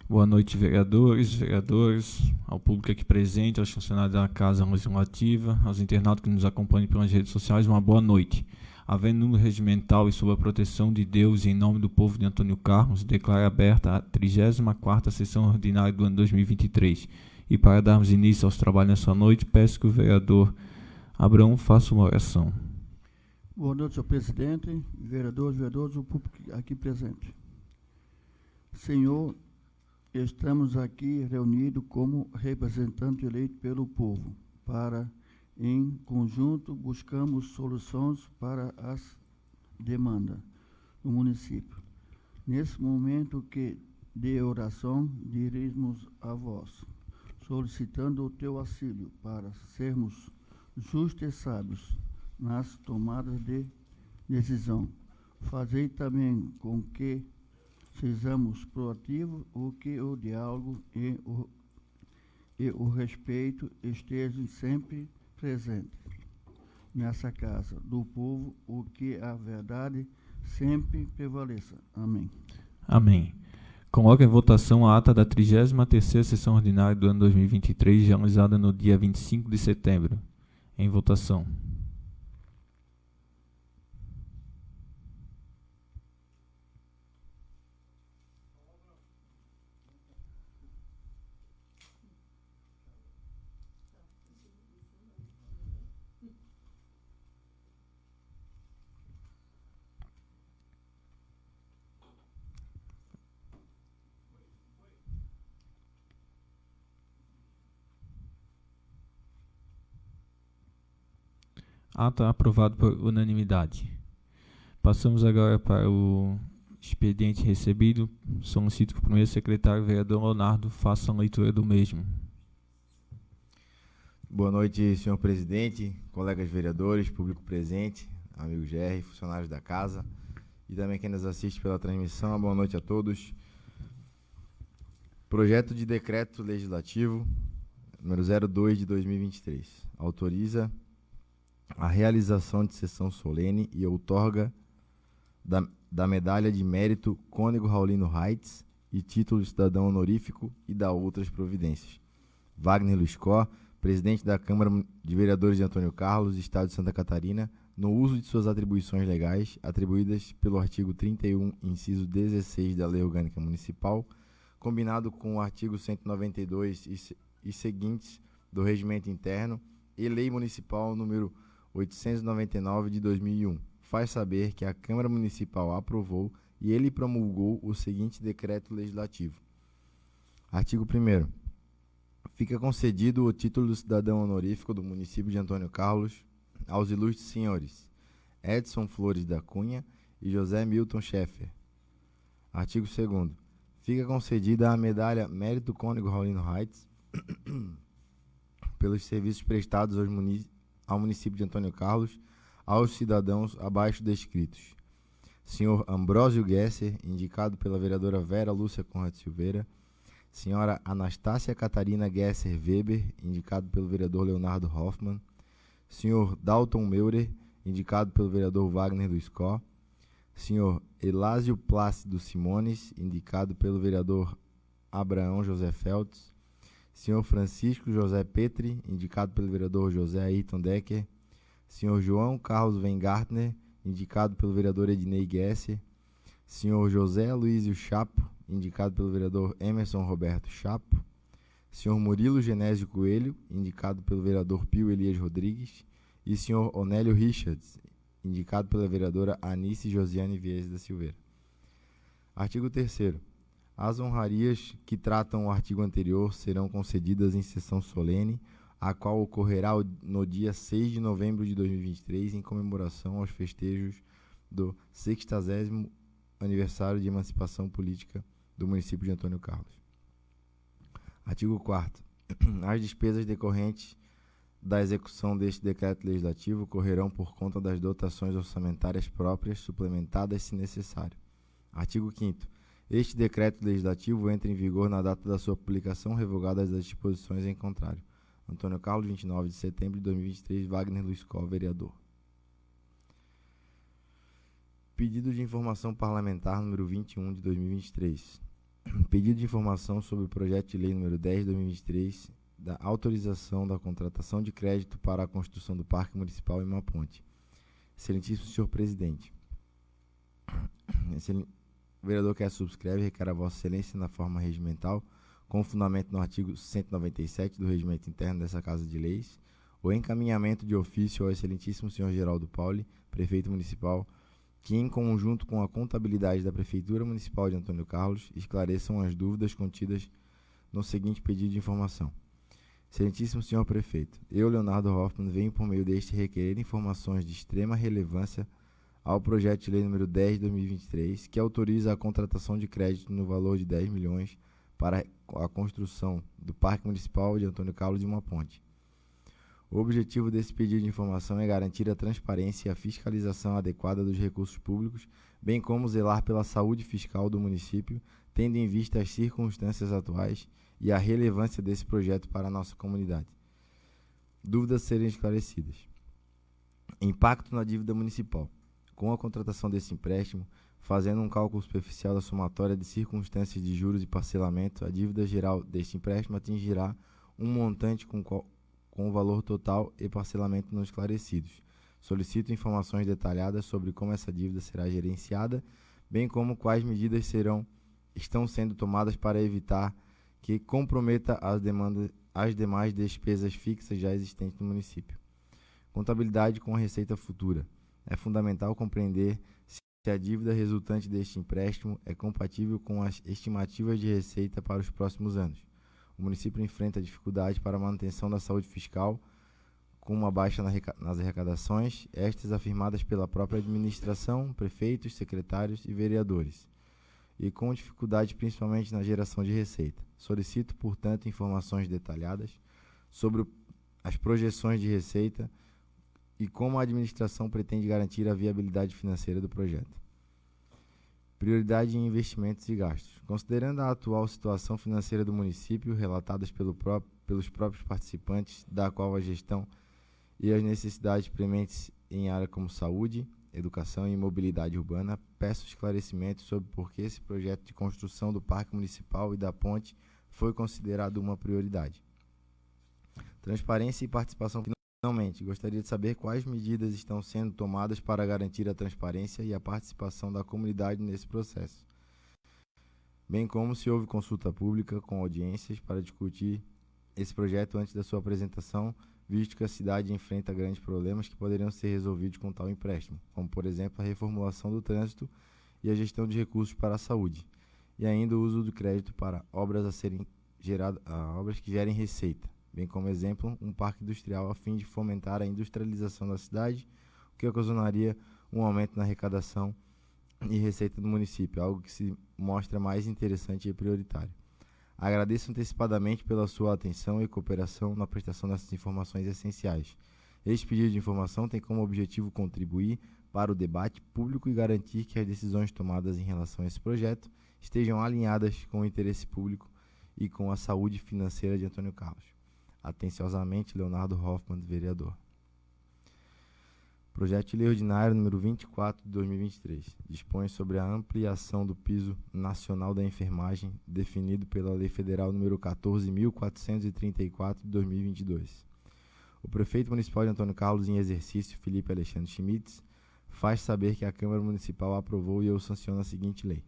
Boa noite, vereadores, ao público aqui presente, aos funcionários da Casa Legislativa, aos internautas que nos acompanham pelas redes sociais, uma boa noite. Havendo número regimental e sob a proteção de Deus e em nome do povo de Antônio Carlos, declaro aberta a 34ª sessão ordinária do ano 2023. E para darmos início aos trabalhos nessa noite, peço que o vereador Abraão faça uma oração. Boa noite, senhor presidente, vereadores, o público aqui presente. Senhor, estamos aqui reunidos como representante eleito pelo povo, para, em conjunto, buscamos soluções para as demandas do município. Nesse momento que de oração, dirigimos a vós, solicitando o teu auxílio para sermos justos e sábios nas tomadas de decisão. Fazei também com que sejamos proativos, o que o diálogo e o respeito estejam sempre presentes nessa casa do povo, o que a verdade sempre prevaleça. Amém. Amém. Coloco em votação a ata da 33ª sessão ordinária do ano 2023, realizada no dia 25 de setembro. Em votação. Ata aprovado por unanimidade. Passamos agora para o expediente recebido. Solicito que o primeiro secretário, vereador Leonardo, faça a leitura do mesmo. Boa noite, senhor presidente, colegas vereadores, público presente, amigo GR, funcionários da casa e também quem nos assiste pela transmissão. Boa noite a todos. Projeto de decreto legislativo número 02 de 2023. Autoriza a realização de sessão solene e outorga da medalha de mérito Cônego Raulino Reitz e título de cidadão honorífico e da outras providências. Wagner Luiscó, presidente da Câmara de Vereadores de Antônio Carlos, Estado de Santa Catarina, no uso de suas atribuições legais, atribuídas pelo artigo 31, inciso 16 da Lei Orgânica Municipal, combinado com o artigo 192 e seguintes do Regimento Interno e Lei Municipal número 899 de 2001, faz saber que a Câmara Municipal aprovou e ele promulgou o seguinte decreto legislativo. Artigo 1º. Fica concedido o título de cidadão honorífico do município de Antônio Carlos aos ilustres senhores Edson Flores da Cunha e José Milton Schaeffer. Artigo 2º. Fica concedida a medalha Mérito Cônego Raulino Reitz pelos serviços prestados ao município de Antônio Carlos, aos cidadãos abaixo descritos. Senhor Ambrósio Gesser, indicado pela vereadora Vera Lúcia Conrad Silveira. Senhora Anastácia Catarina Gesser Weber, indicado pelo vereador Leonardo Hoffmann. Senhor Dalton Meurer, indicado pelo vereador Wagner Luiscó. Senhor Elásio Plácido Simones, indicado pelo vereador Abraão José Feltz. Senhor Francisco José Petri, indicado pelo vereador José Ayrton Decker. Senhor João Carlos Weingartner, indicado pelo vereador Ednei Gesser. Senhor José Luísio Chapo, indicado pelo vereador Emerson Roberto Chapo. Senhor Murilo Genésio Coelho, indicado pelo vereador Pio Elias Rodrigues. E senhor Onélio Richards, indicado pela vereadora Anice Josiane Vieira da Silveira. Artigo 3º. As honrarias que tratam o artigo anterior serão concedidas em sessão solene, a qual ocorrerá no dia 6 de novembro de 2023, em comemoração aos festejos do 60º aniversário de emancipação política do município de Antônio Carlos. Artigo 4º. As despesas decorrentes da execução deste decreto legislativo correrão por conta das dotações orçamentárias próprias, suplementadas se necessário. Artigo 5º. Este decreto legislativo entra em vigor na data da sua publicação, revogadas as disposições em contrário. Antônio Carlos, 29 de setembro de 2023, Wagner Luiscó, vereador. Pedido de informação parlamentar número 21 de 2023. Pedido de informação sobre o projeto de lei número 10 de 2023, da autorização da contratação de crédito para a construção do Parque Municipal em uma ponte. Excelentíssimo senhor presidente, o vereador que subscreve requer a Vossa Excelência na forma regimental, com fundamento no artigo 197 do Regimento Interno dessa Casa de Leis, o encaminhamento de ofício ao excelentíssimo senhor Geraldo Pauli, prefeito municipal, que, em conjunto com a contabilidade da Prefeitura Municipal de Antônio Carlos, esclareçam as dúvidas contidas no seguinte pedido de informação. Excelentíssimo senhor prefeito, eu, Leonardo Hoffmann, venho por meio deste requerer informações de extrema relevância ao projeto de lei número 10 de 2023, que autoriza a contratação de crédito no valor de 10 milhões para a construção do Parque Municipal de Antônio Carlos de uma ponte. O objetivo desse pedido de informação é garantir a transparência e a fiscalização adequada dos recursos públicos, bem como zelar pela saúde fiscal do município, tendo em vista as circunstâncias atuais e a relevância desse projeto para a nossa comunidade. Dúvidas serem esclarecidas. Impacto na dívida municipal. Com a contratação desse empréstimo, fazendo um cálculo superficial da somatória de circunstâncias de juros e parcelamento, a dívida geral deste empréstimo atingirá um montante com o valor total e parcelamento não esclarecidos. Solicito informações detalhadas sobre como essa dívida será gerenciada, bem como quais medidas estão sendo tomadas para evitar que comprometa as demais despesas fixas já existentes no município. Contabilidade com a receita futura. É fundamental compreender se a dívida resultante deste empréstimo é compatível com as estimativas de receita para os próximos anos. O município enfrenta dificuldade para a manutenção da saúde fiscal, com uma baixa nas arrecadações, estas afirmadas pela própria administração, prefeitos, secretários e vereadores, e com dificuldade principalmente na geração de receita. Solicito, portanto, informações detalhadas sobre as projeções de receita e como a administração pretende garantir a viabilidade financeira do projeto. Prioridade em investimentos e gastos. Considerando a atual situação financeira do município, relatadas pelos próprios participantes, da qual a gestão e as necessidades prementes em área como saúde, educação e mobilidade urbana, peço esclarecimentos sobre por que esse projeto de construção do Parque Municipal e da ponte foi considerado uma prioridade. Transparência e participação. Finalmente, gostaria de saber quais medidas estão sendo tomadas para garantir a transparência e a participação da comunidade nesse processo, bem como se houve consulta pública com audiências para discutir esse projeto antes da sua apresentação, visto que a cidade enfrenta grandes problemas que poderiam ser resolvidos com tal empréstimo, como, por exemplo, a reformulação do trânsito e a gestão de recursos para a saúde, e ainda o uso do crédito para obras obras que gerem receita, bem como exemplo, um parque industrial a fim de fomentar a industrialização da cidade, o que ocasionaria um aumento na arrecadação e receita do município, algo que se mostra mais interessante e prioritário. Agradeço antecipadamente pela sua atenção e cooperação na prestação dessas informações essenciais. Este pedido de informação tem como objetivo contribuir para o debate público e garantir que as decisões tomadas em relação a esse projeto estejam alinhadas com o interesse público e com a saúde financeira de Antônio Carlos. Atenciosamente, Leonardo Hoffmann, vereador. Projeto de Lei Ordinário número 24 de 2023. Dispõe sobre a ampliação do piso nacional da enfermagem, definido pela Lei Federal número 14.434 de 2022. O prefeito municipal de Antônio Carlos, em exercício, Felipe Alexandre Schmitz, faz saber que a Câmara Municipal aprovou e eu sanciono a seguinte lei.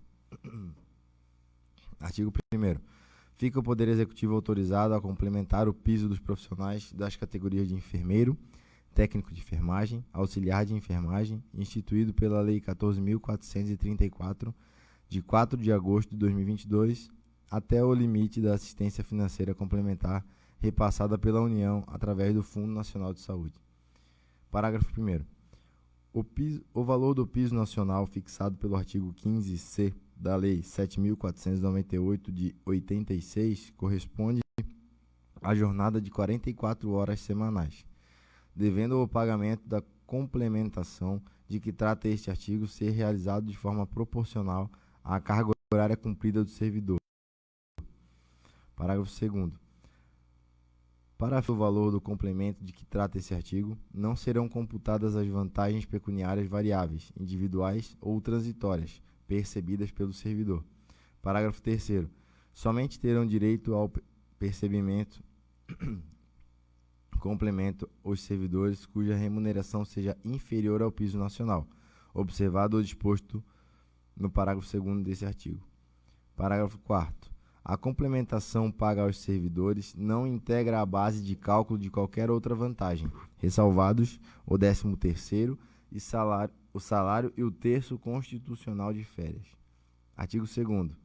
Artigo 1º. Fica o Poder Executivo autorizado a complementar o piso dos profissionais das categorias de enfermeiro, técnico de enfermagem, auxiliar de enfermagem, instituído pela Lei 14.434, de 4 de agosto de 2022, até o limite da assistência financeira complementar repassada pela União através do Fundo Nacional de Saúde. Parágrafo 1º. O valor do piso nacional fixado pelo artigo 15c da Lei 7.498 de 86 corresponde à jornada de 44 horas semanais, devendo o pagamento da complementação de que trata este artigo ser realizado de forma proporcional à carga horária cumprida do servidor. Parágrafo 2º. Para o valor do complemento de que trata esse artigo, não serão computadas as vantagens pecuniárias variáveis, individuais ou transitórias, percebidas pelo servidor, Parágrafo 3º. Somente terão direito ao percebimento complemento os servidores cuja remuneração seja inferior ao piso nacional, observado o disposto no parágrafo 2º desse artigo. Parágrafo 4º. A complementação paga aos servidores não integra a base de cálculo de qualquer outra vantagem, ressalvados o 13º e o salário e o terço constitucional de férias. Artigo 2º.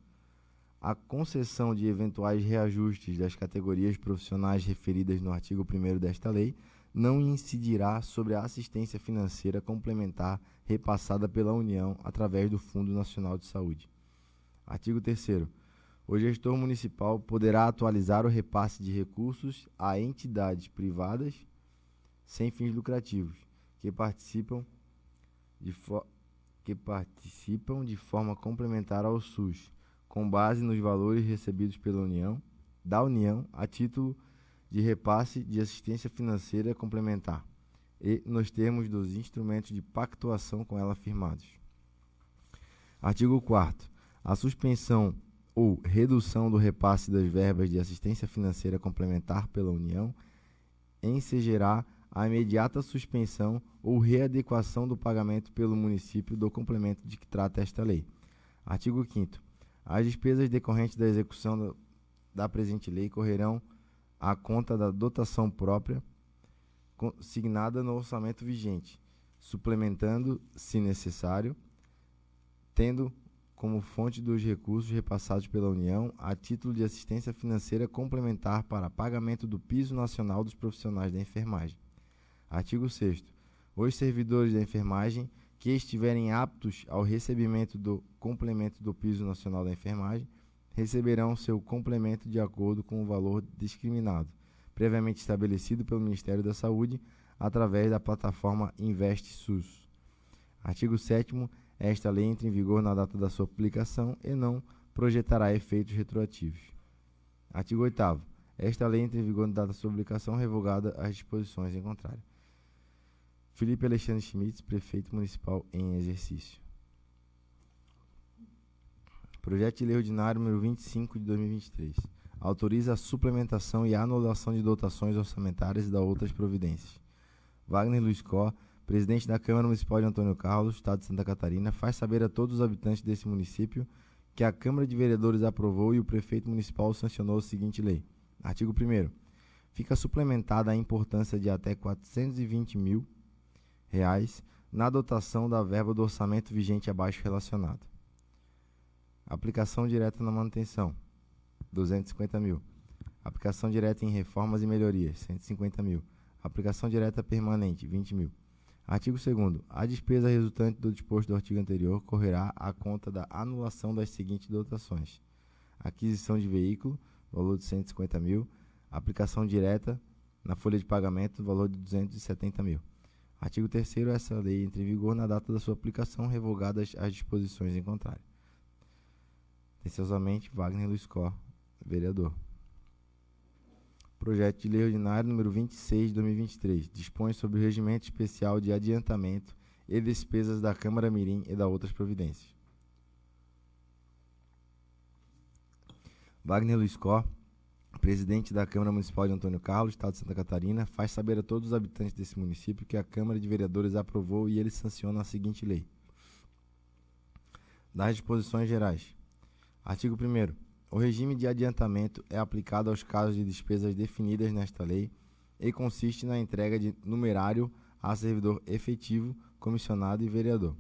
A concessão de eventuais reajustes das categorias profissionais referidas no artigo 1º desta lei não incidirá sobre a assistência financeira complementar repassada pela União através do Fundo Nacional de Saúde. Artigo 3º. O gestor municipal poderá atualizar o repasse de recursos a entidades privadas sem fins lucrativos que participam de forma complementar ao SUS, com base nos valores recebidos da União a título de repasse de assistência financeira complementar e nos termos dos instrumentos de pactuação com ela firmados. Artigo 4º. A suspensão ou redução do repasse das verbas de assistência financeira complementar pela União ensejará a imediata suspensão ou readequação do pagamento pelo município do complemento de que trata esta lei. Artigo 5º. As despesas decorrentes da execução da presente lei correrão à conta da dotação própria consignada no orçamento vigente, suplementando, se necessário, tendo como fonte dos recursos repassados pela União a título de assistência financeira complementar para pagamento do piso nacional dos profissionais da enfermagem. Artigo 6º. Os servidores da enfermagem que estiverem aptos ao recebimento do complemento do piso nacional da enfermagem receberão seu complemento de acordo com o valor discriminado, previamente estabelecido pelo Ministério da Saúde através da plataforma InvestSUS. Artigo 7º. Esta lei entra em vigor na data da sua publicação e não projetará efeitos retroativos. Artigo 8º. Esta lei entra em vigor na data da sua publicação, revogada as disposições em contrário. Felipe Alexandre Schmitz, Prefeito Municipal em exercício. Projeto de Lei Ordinário número 25 de 2023. Autoriza a suplementação e a anulação de dotações orçamentárias e da outras providências. Wagner Luiz Cor, Presidente da Câmara Municipal de Antônio Carlos, Estado de Santa Catarina, faz saber a todos os habitantes desse município que a Câmara de Vereadores aprovou e o Prefeito Municipal sancionou a seguinte lei. Artigo 1º. Fica suplementada a importância de até R$ 420 mil na dotação da verba do orçamento vigente abaixo relacionado. Aplicação direta na manutenção, R$ 250 mil. Aplicação direta em reformas e melhorias, R$ 150 mil. Aplicação direta permanente, R$ 20 mil. Artigo 2º. A despesa resultante do disposto do artigo anterior correrá à conta da anulação das seguintes dotações: aquisição de veículo, valor de R$ 150 mil. Aplicação direta na folha de pagamento, valor de R$ 270 mil. Artigo 3º. Essa lei entra em vigor na data da sua aplicação, revogadas as disposições em contrário. Atenciosamente, Wagner Luiz Cor, vereador. Projeto de Lei Ordinário número 26 de 2023. Dispõe sobre o regimento especial de adiantamento e despesas da Câmara Mirim e da outras providências. Wagner Luiz Cor, Presidente da Câmara Municipal de Antônio Carlos, Estado de Santa Catarina, faz saber a todos os habitantes desse município que a Câmara de Vereadores aprovou e ele sanciona a seguinte lei. Das disposições gerais. Artigo 1º. O regime de adiantamento é aplicado aos casos de despesas definidas nesta lei e consiste na entrega de numerário a servidor efetivo, comissionado e vereador,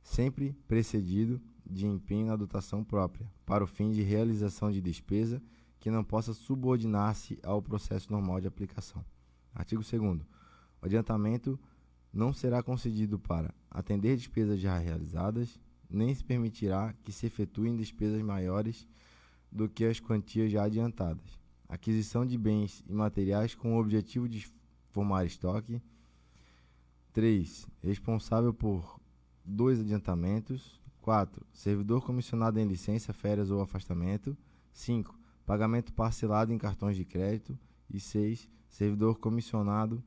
sempre precedido de empenho na dotação própria, para o fim de realização de despesa que não possa subordinar-se ao processo normal de aplicação. Artigo 2º. O adiantamento não será concedido para atender despesas já realizadas, nem se permitirá que se efetuem despesas maiores do que as quantias já adiantadas. Aquisição de bens e materiais com o objetivo de formar estoque. 3. Responsável por 2 adiantamentos. 4. Servidor comissionado em licença, férias ou afastamento. 5. Pagamento parcelado em cartões de crédito. E 6. Servidor comissionado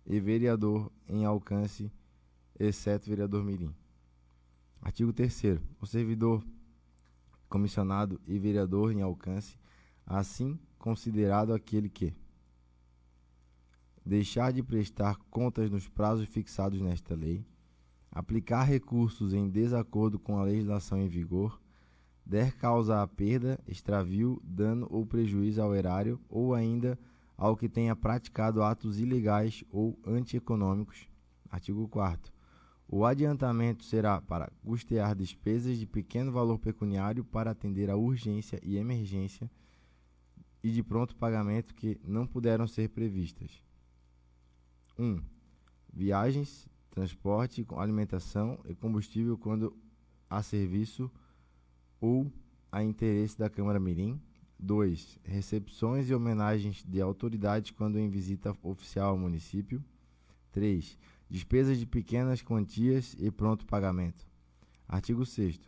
e vereador em alcance, exceto vereador mirim. Artigo 3º. O servidor comissionado e vereador em alcance, assim considerado aquele que deixar de prestar contas nos prazos fixados nesta lei, aplicar recursos em desacordo com a legislação em vigor, der causa à perda, extravio, dano ou prejuízo ao erário ou ainda ao que tenha praticado atos ilegais ou antieconômicos. Artigo 4º. O adiantamento será para custear despesas de pequeno valor pecuniário para atender a urgência e emergência e de pronto pagamento que não puderam ser previstas. 1. Viagens, transporte, alimentação e combustível quando há serviço ou a interesse da Câmara Mirim. 2. Recepções e homenagens de autoridades quando em visita oficial ao município. 3. Despesas de pequenas quantias e pronto pagamento. Artigo 6º.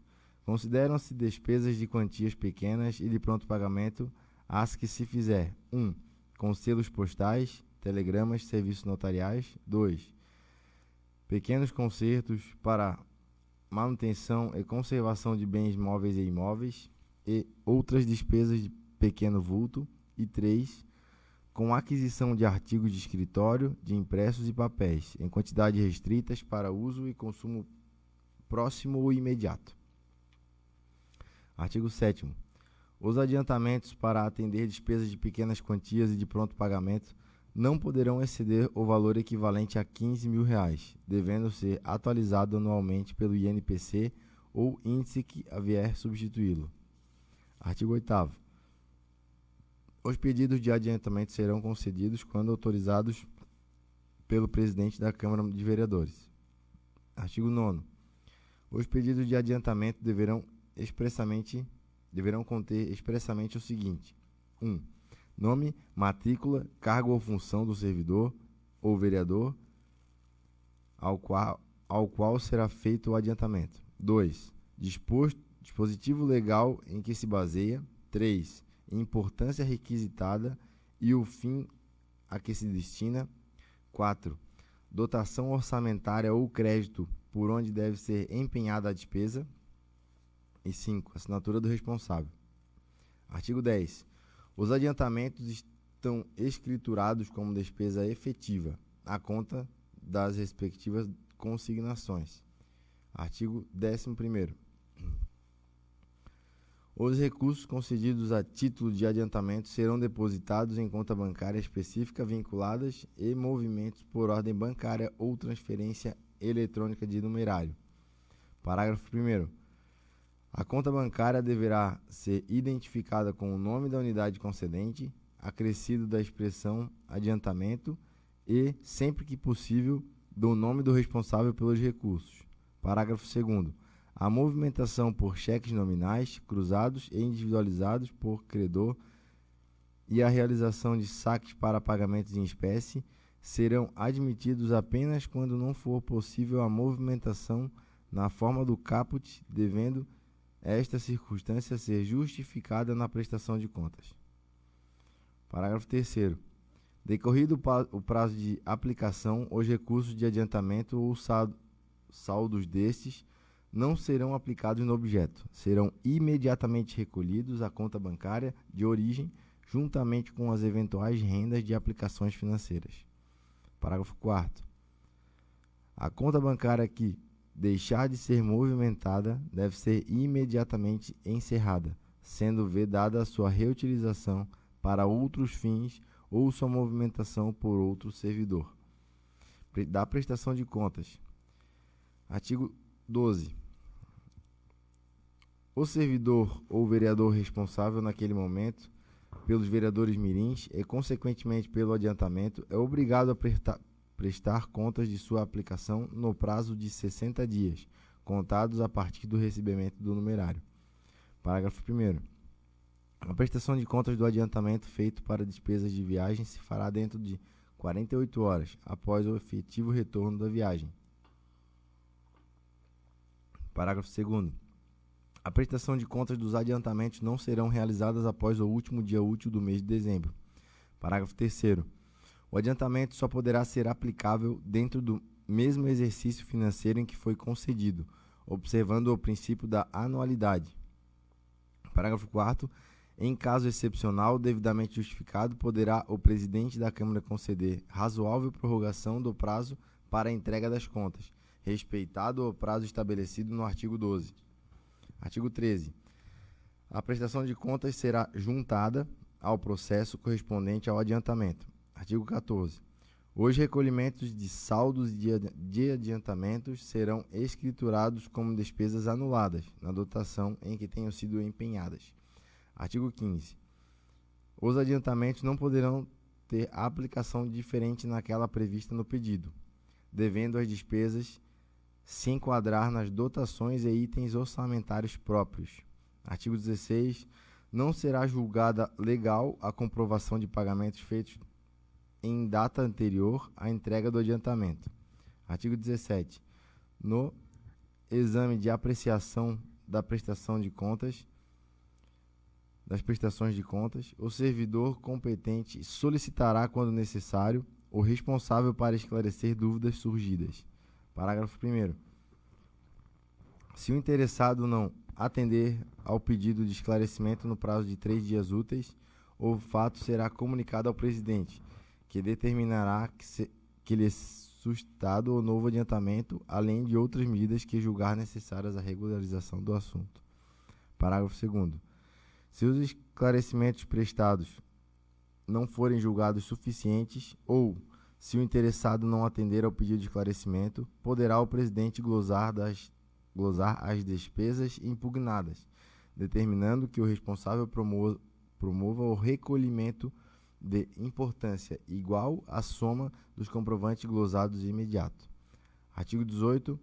Consideram-se despesas de quantias pequenas e de pronto pagamento as que se fizer 1. Com selos postais, telegramas, serviços notariais. 2. Pequenos consertos para manutenção e conservação de bens móveis e imóveis e outras despesas de pequeno vulto. E 3. Com aquisição de artigos de escritório, de impressos e papéis, em quantidade restritas para uso e consumo próximo ou imediato. Artigo 7º. Os adiantamentos para atender despesas de pequenas quantias e de pronto pagamento não poderão exceder o valor equivalente a R$15.000, devendo ser atualizado anualmente pelo INPC ou índice que vier substituí-lo. Artigo 8º. Os pedidos de adiantamento serão concedidos quando autorizados pelo presidente da Câmara de Vereadores. Artigo 9º. Os pedidos de adiantamento deverão conter expressamente o seguinte: 1. Nome, matrícula, cargo ou função do servidor ou vereador ao qual será feito o adiantamento. 2. Dispositivo legal em que se baseia. 3. Importância requisitada e o fim a que se destina. 4. Dotação orçamentária ou crédito por onde deve ser empenhada a despesa. E 5. Assinatura do responsável. Artigo 10. Os adiantamentos estão escriturados como despesa efetiva, à conta das respectivas consignações. Artigo 11º. Os recursos concedidos a título de adiantamento serão depositados em conta bancária específica vinculadas e movimentos por ordem bancária ou transferência eletrônica de numerário. Parágrafo 1º. A conta bancária deverá ser identificada com o nome da unidade concedente, acrescido da expressão adiantamento e, sempre que possível, do nome do responsável pelos recursos. Parágrafo 2º. A movimentação por cheques nominais, cruzados e individualizados por credor e a realização de saques para pagamentos em espécie serão admitidos apenas quando não for possível a movimentação na forma do caput, devendo esta circunstância ser justificada na prestação de contas. Parágrafo 3º. Decorrido o prazo de aplicação, os recursos de adiantamento ou saldos destes não serão aplicados no objeto, serão imediatamente recolhidos à conta bancária de origem, juntamente com as eventuais rendas de aplicações financeiras. Parágrafo 4º. A conta bancária que deixar de ser movimentada deve ser imediatamente encerrada, sendo vedada a sua reutilização para outros fins ou sua movimentação por outro servidor. Da prestação de contas. Artigo 12. O servidor ou vereador responsável naquele momento pelos vereadores mirins e, consequentemente, pelo adiantamento, é obrigado a prestar contas de sua aplicação no prazo de 60 dias, contados a partir do recebimento do numerário. Parágrafo 1º. A prestação de contas do adiantamento feito para despesas de viagem se fará dentro de 48 horas após o efetivo retorno da viagem. Parágrafo 2º. A prestação de contas dos adiantamentos não serão realizadas após o último dia útil do mês de dezembro. Parágrafo 3º. O adiantamento só poderá ser aplicável dentro do mesmo exercício financeiro em que foi concedido, observando o princípio da anualidade. Parágrafo 4º. Em caso excepcional, devidamente justificado, poderá o presidente da Câmara conceder razoável prorrogação do prazo para a entrega das contas, respeitado o prazo estabelecido no artigo 12. Artigo 13. A prestação de contas será juntada ao processo correspondente ao adiantamento. Artigo 14. Os recolhimentos de saldos de adiantamentos serão escriturados como despesas anuladas na dotação em que tenham sido empenhadas. Artigo 15. Os adiantamentos não poderão ter aplicação diferente naquela prevista no pedido, devendo as despesas se enquadrar nas dotações e itens orçamentários próprios. Artigo 16. Não será julgada legal a comprovação de pagamentos feitos em data anterior à entrega do adiantamento. Artigo 17. No exame de apreciação da prestação de contas, das prestações de contas, o servidor competente solicitará, quando necessário, o responsável para esclarecer dúvidas surgidas. Parágrafo 1º. Se o interessado não atender ao pedido de esclarecimento no prazo de 3 dias úteis, o fato será comunicado ao presidente, que determinará que lhe é sustentado o novo adiantamento, além de outras medidas que julgar necessárias à regularização do assunto. Parágrafo 2º. Se os esclarecimentos prestados não forem julgados suficientes ou se o interessado não atender ao pedido de esclarecimento, poderá o presidente glosar as despesas impugnadas, determinando que o responsável promova o recolhimento de importância igual à soma dos comprovantes glosados de imediato. Artigo 18.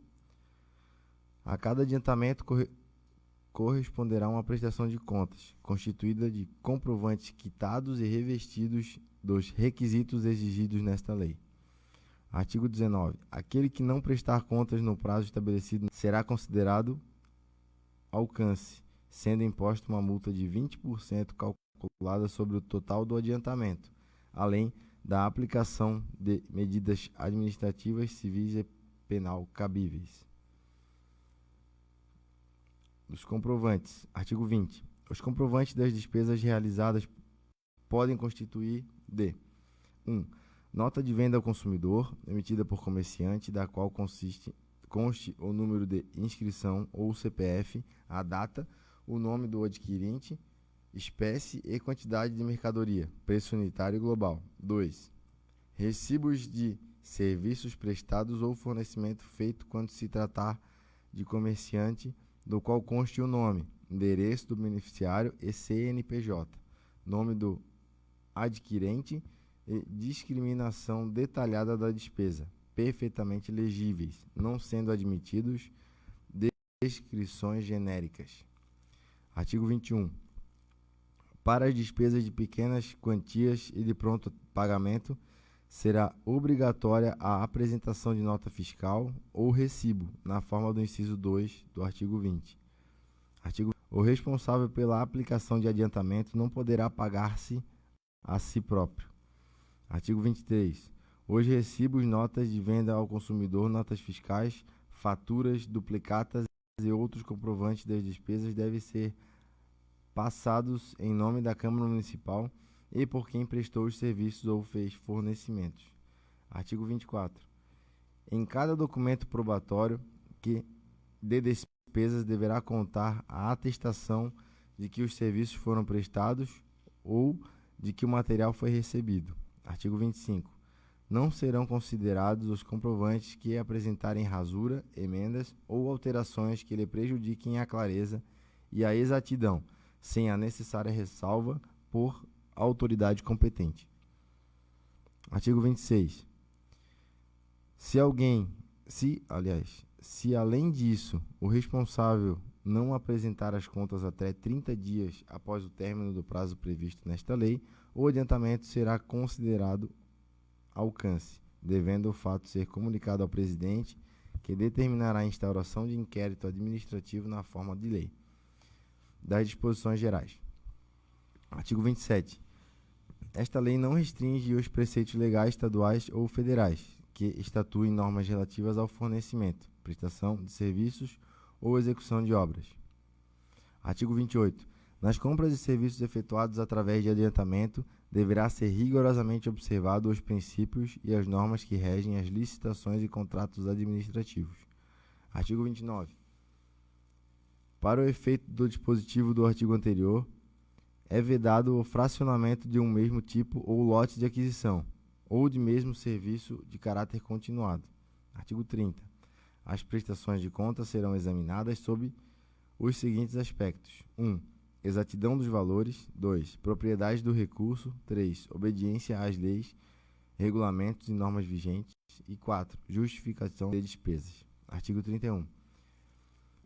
A cada adiantamento corresponderá uma prestação de contas, constituída de comprovantes quitados e revestidos dos requisitos exigidos nesta lei. Artigo 19. Aquele que não prestar contas no prazo estabelecido será considerado alcance, sendo imposta uma multa de 20% calculada sobre o total do adiantamento, além da aplicação de medidas administrativas, civis e penal cabíveis. Os comprovantes. Artigo 20. Os comprovantes das despesas realizadas podem constituir de 1. Nota de venda ao consumidor, emitida por comerciante, da qual conste o número de inscrição ou o CPF, a data, o nome do adquirente, espécie e quantidade de mercadoria, preço unitário global. 2. Recibos de serviços prestados ou fornecimento feito quando se tratar de comerciante, do qual conste o nome, endereço do beneficiário e CNPJ, nome do adquirente e discriminação detalhada da despesa, perfeitamente legíveis, não sendo admitidos descrições genéricas. Artigo 21. Para as despesas de pequenas quantias e de pronto pagamento, será obrigatória a apresentação de nota fiscal ou recibo, na forma do inciso 2 do artigo 20. O responsável pela aplicação de adiantamento não poderá pagar-se a si próprio. Artigo 23. Os recibos, notas de venda ao consumidor, notas fiscais, faturas, duplicatas e outros comprovantes das despesas devem ser passados em nome da Câmara Municipal e por quem prestou os serviços ou fez fornecimentos. Artigo 24. Em cada documento probatório que de despesas deverá contar a atestação de que os serviços foram prestados ou de que o material foi recebido. Artigo 25. Não serão considerados os comprovantes que apresentarem rasura, emendas ou alterações que lhe prejudiquem a clareza e a exatidão, sem a necessária ressalva por autoridade competente. Artigo 26. Se além disso o responsável não apresentar as contas até 30 dias após o término do prazo previsto nesta lei, o adiantamento será considerado alcance, devendo o fato ser comunicado ao presidente, que determinará a instauração de inquérito administrativo na forma de lei. Das disposições gerais. Artigo 27. Esta lei não restringe os preceitos legais estaduais ou federais, que estatuem normas relativas ao fornecimento, prestação de serviços ou execução de obras. Artigo 28. Nas compras de serviços efetuados através de adiantamento, deverá ser rigorosamente observado os princípios e as normas que regem as licitações e contratos administrativos. Artigo 29. Para o efeito do dispositivo do artigo anterior, é vedado o fracionamento de um mesmo tipo ou lote de aquisição, ou de mesmo serviço de caráter continuado. Artigo 30. As prestações de contas serão examinadas sob os seguintes aspectos: 1. Exatidão dos valores. 2. Propriedade do recurso. 3. Obediência às leis, regulamentos e normas vigentes. E 4. Justificação de despesas. Artigo 31.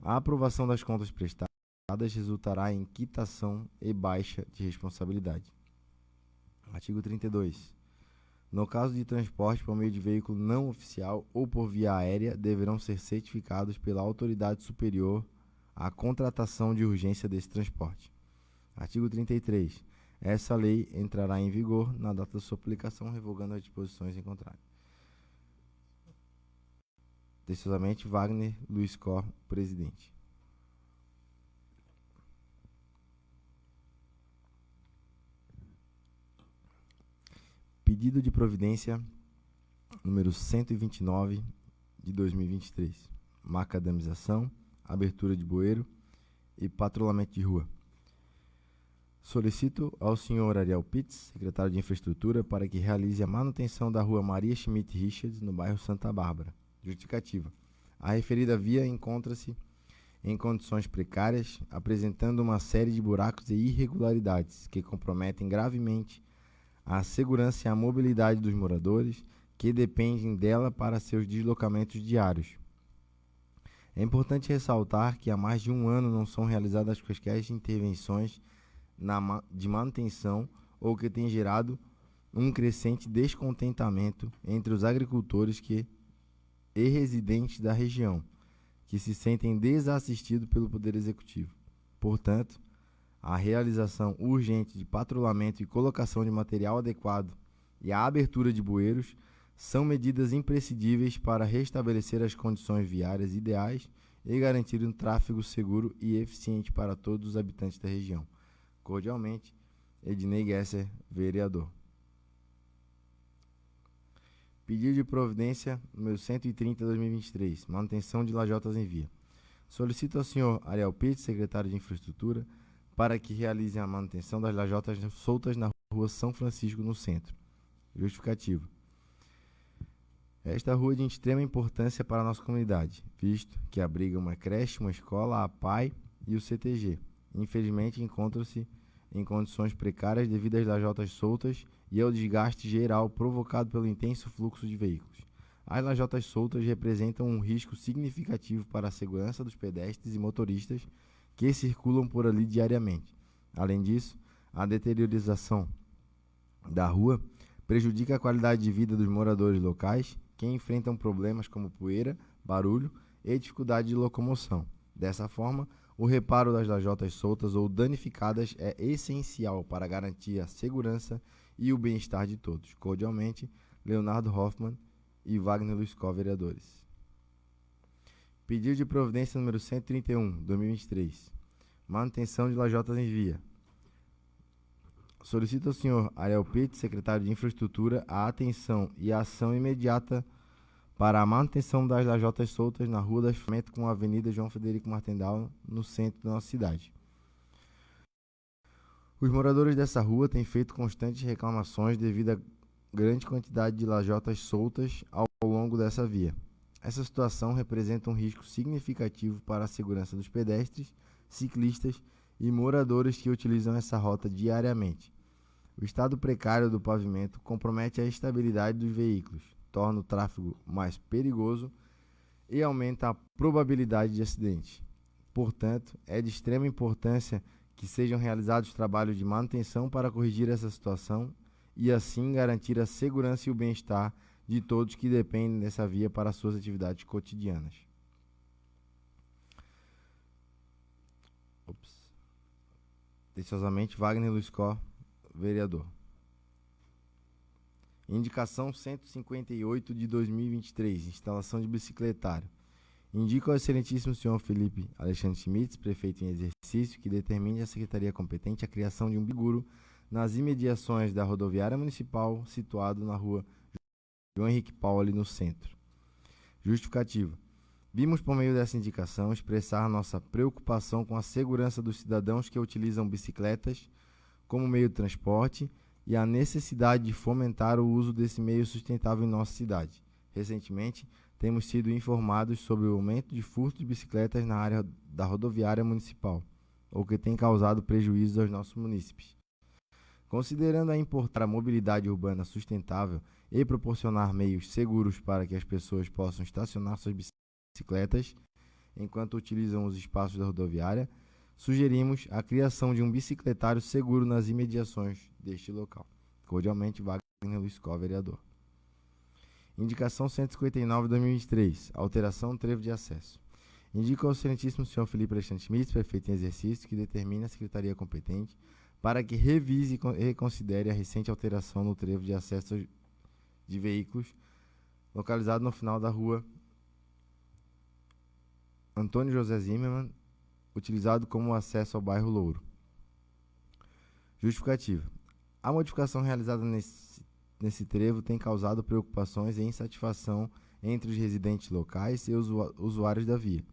A aprovação das contas prestadas resultará em quitação e baixa de responsabilidade. Artigo 32. No caso de transporte por meio de veículo não oficial ou por via aérea, deverão ser certificados pela autoridade superior à contratação de urgência desse transporte. Artigo 33. Essa lei entrará em vigor na data de sua aplicação, revogando as disposições em contrário. Atenciosamente, Wagner Luiz Cor, presidente. Pedido de providência número 129 de 2023. Macadamização, abertura de bueiro e patrulhamento de rua. Solicito ao senhor Ariel Pitts, secretário de Infraestrutura, para que realize a manutenção da rua Maria Schmidt Richards, no bairro Santa Bárbara. Justificativa. A referida via encontra-se em condições precárias, apresentando uma série de buracos e irregularidades que comprometem gravemente a segurança e a mobilidade dos moradores que dependem dela para seus deslocamentos diários. É importante ressaltar que há mais de um ano não são realizadas quaisquer intervenções de manutenção, ou que tem gerado um crescente descontentamento entre os agricultores e residentes da região, que se sentem desassistidos pelo Poder Executivo. Portanto, a realização urgente de patrulhamento e colocação de material adequado e a abertura de bueiros são medidas imprescindíveis para restabelecer as condições viárias ideais e garantir um tráfego seguro e eficiente para todos os habitantes da região. Cordialmente, Ednei Gesser, vereador. Pedido de providência número 130/2023, manutenção de lajotas em via. Solicito ao senhor Ariel Pitts, secretário de Infraestrutura, para que realize a manutenção das lajotas soltas na rua São Francisco, no centro. Justificativo. Esta rua é de extrema importância para a nossa comunidade, visto que abriga uma creche, uma escola, a PAI e o CTG. Infelizmente, encontram-se em condições precárias devido às lajotas soltas e ao desgaste geral provocado pelo intenso fluxo de veículos. As lajotas soltas representam um risco significativo para a segurança dos pedestres e motoristas que circulam por ali diariamente. Além disso, a deteriorização da rua prejudica a qualidade de vida dos moradores locais, que enfrentam problemas como poeira, barulho e dificuldade de locomoção. Dessa forma, o reparo das lajotas soltas ou danificadas é essencial para garantir a segurança e o bem-estar de todos. Cordialmente, Leonardo Hoffmann e Wagner Luiz Cor, vereadores. Pedido de providência número 131, 2023. Manutenção de lajotas em via. Solicito ao senhor Ariel Pitts, secretário de Infraestrutura, a atenção e a ação imediata para a manutenção das lajotas soltas na rua das Fomento com a Avenida João Frederico Martendal, no centro da nossa cidade. Os moradores dessa rua têm feito constantes reclamações devido à grande quantidade de lajotas soltas ao longo dessa via. Essa situação representa um risco significativo para a segurança dos pedestres, ciclistas e moradores que utilizam essa rota diariamente. O estado precário do pavimento compromete a estabilidade dos veículos, torna o tráfego mais perigoso e aumenta a probabilidade de acidente. Portanto, é de extrema importância que sejam realizados trabalhos de manutenção para corrigir essa situação e assim garantir a segurança e o bem-estar de todos que dependem dessa via para suas atividades cotidianas. Atenciosamente, Wagner Luiz Cor, vereador. Indicação 158 de 2023, instalação de bicicletário. Indico ao excelentíssimo senhor Felipe Alexandre Schmitz, prefeito em exercício, que determine à secretaria competente a criação de um biguro nas imediações da rodoviária municipal, situado na rua João Henrique Paulo, ali no centro. Justificativa. Vimos, por meio dessa indicação, expressar nossa preocupação com a segurança dos cidadãos que utilizam bicicletas como meio de transporte e a necessidade de fomentar o uso desse meio sustentável em nossa cidade. Recentemente, temos sido informados sobre o aumento de furto de bicicletas na área da rodoviária municipal, o que tem causado prejuízos aos nossos munícipes. Considerando a importância da mobilidade urbana sustentável e proporcionar meios seguros para que as pessoas possam estacionar suas bicicletas enquanto utilizam os espaços da rodoviária, sugerimos a criação de um bicicletário seguro nas imediações deste local. Cordialmente, Wagner Luiz Có, vereador. Indicação 159/2023, alteração do trevo de acesso. Indico ao excelentíssimo senhor Felipe Alexandre Schmitz, prefeito em exercício, que determine a secretaria competente para que revise e reconsidere a recente alteração no trevo de acesso de veículos localizado no final da rua Antônio José Zimmermann, utilizado como acesso ao bairro Louro. Justificativa. A modificação realizada nesse trevo tem causado preocupações e insatisfação entre os residentes locais e os usuários da via.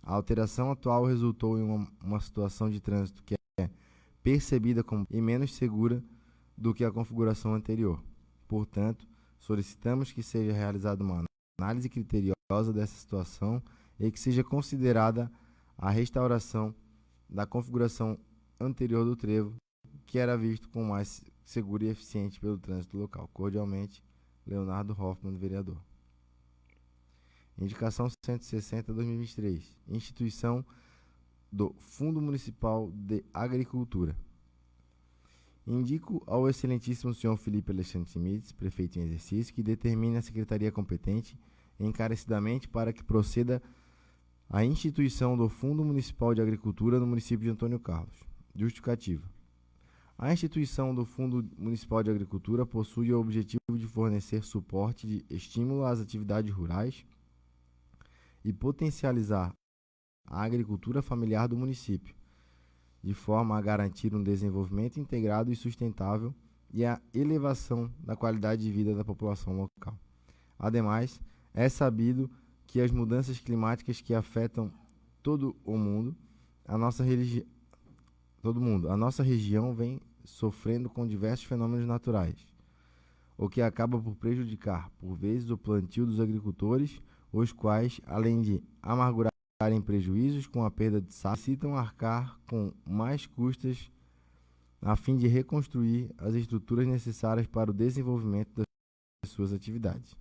A alteração atual resultou em uma situação de trânsito que é percebida como menos segura do que a configuração anterior. Portanto, solicitamos que seja realizada uma análise criteriosa dessa situação e que seja considerada a restauração da configuração anterior do trevo, que era visto como mais seguro e eficiente pelo trânsito local. Cordialmente, Leonardo Hoffmann, vereador. Indicação 160/2023. Instituição do Fundo Municipal de Agricultura. Indico ao excelentíssimo senhor Felipe Alexandre Schmitz, prefeito em exercício, que determine a secretaria competente encarecidamente para que proceda a instituição do Fundo Municipal de Agricultura no município de Antônio Carlos. Justificativa. A instituição do Fundo Municipal de Agricultura possui o objetivo de fornecer suporte de estímulo às atividades rurais e potencializar a agricultura familiar do município, de forma a garantir um desenvolvimento integrado e sustentável e a elevação da qualidade de vida da população local. Ademais, é sabido que as mudanças climáticas que afetam todo o mundo, a nossa região vem sofrendo com diversos fenômenos naturais, o que acaba por prejudicar, por vezes, o plantio dos agricultores, os quais, além de amargurarem prejuízos com a perda de safra, necessitam arcar com mais custas a fim de reconstruir as estruturas necessárias para o desenvolvimento das suas atividades.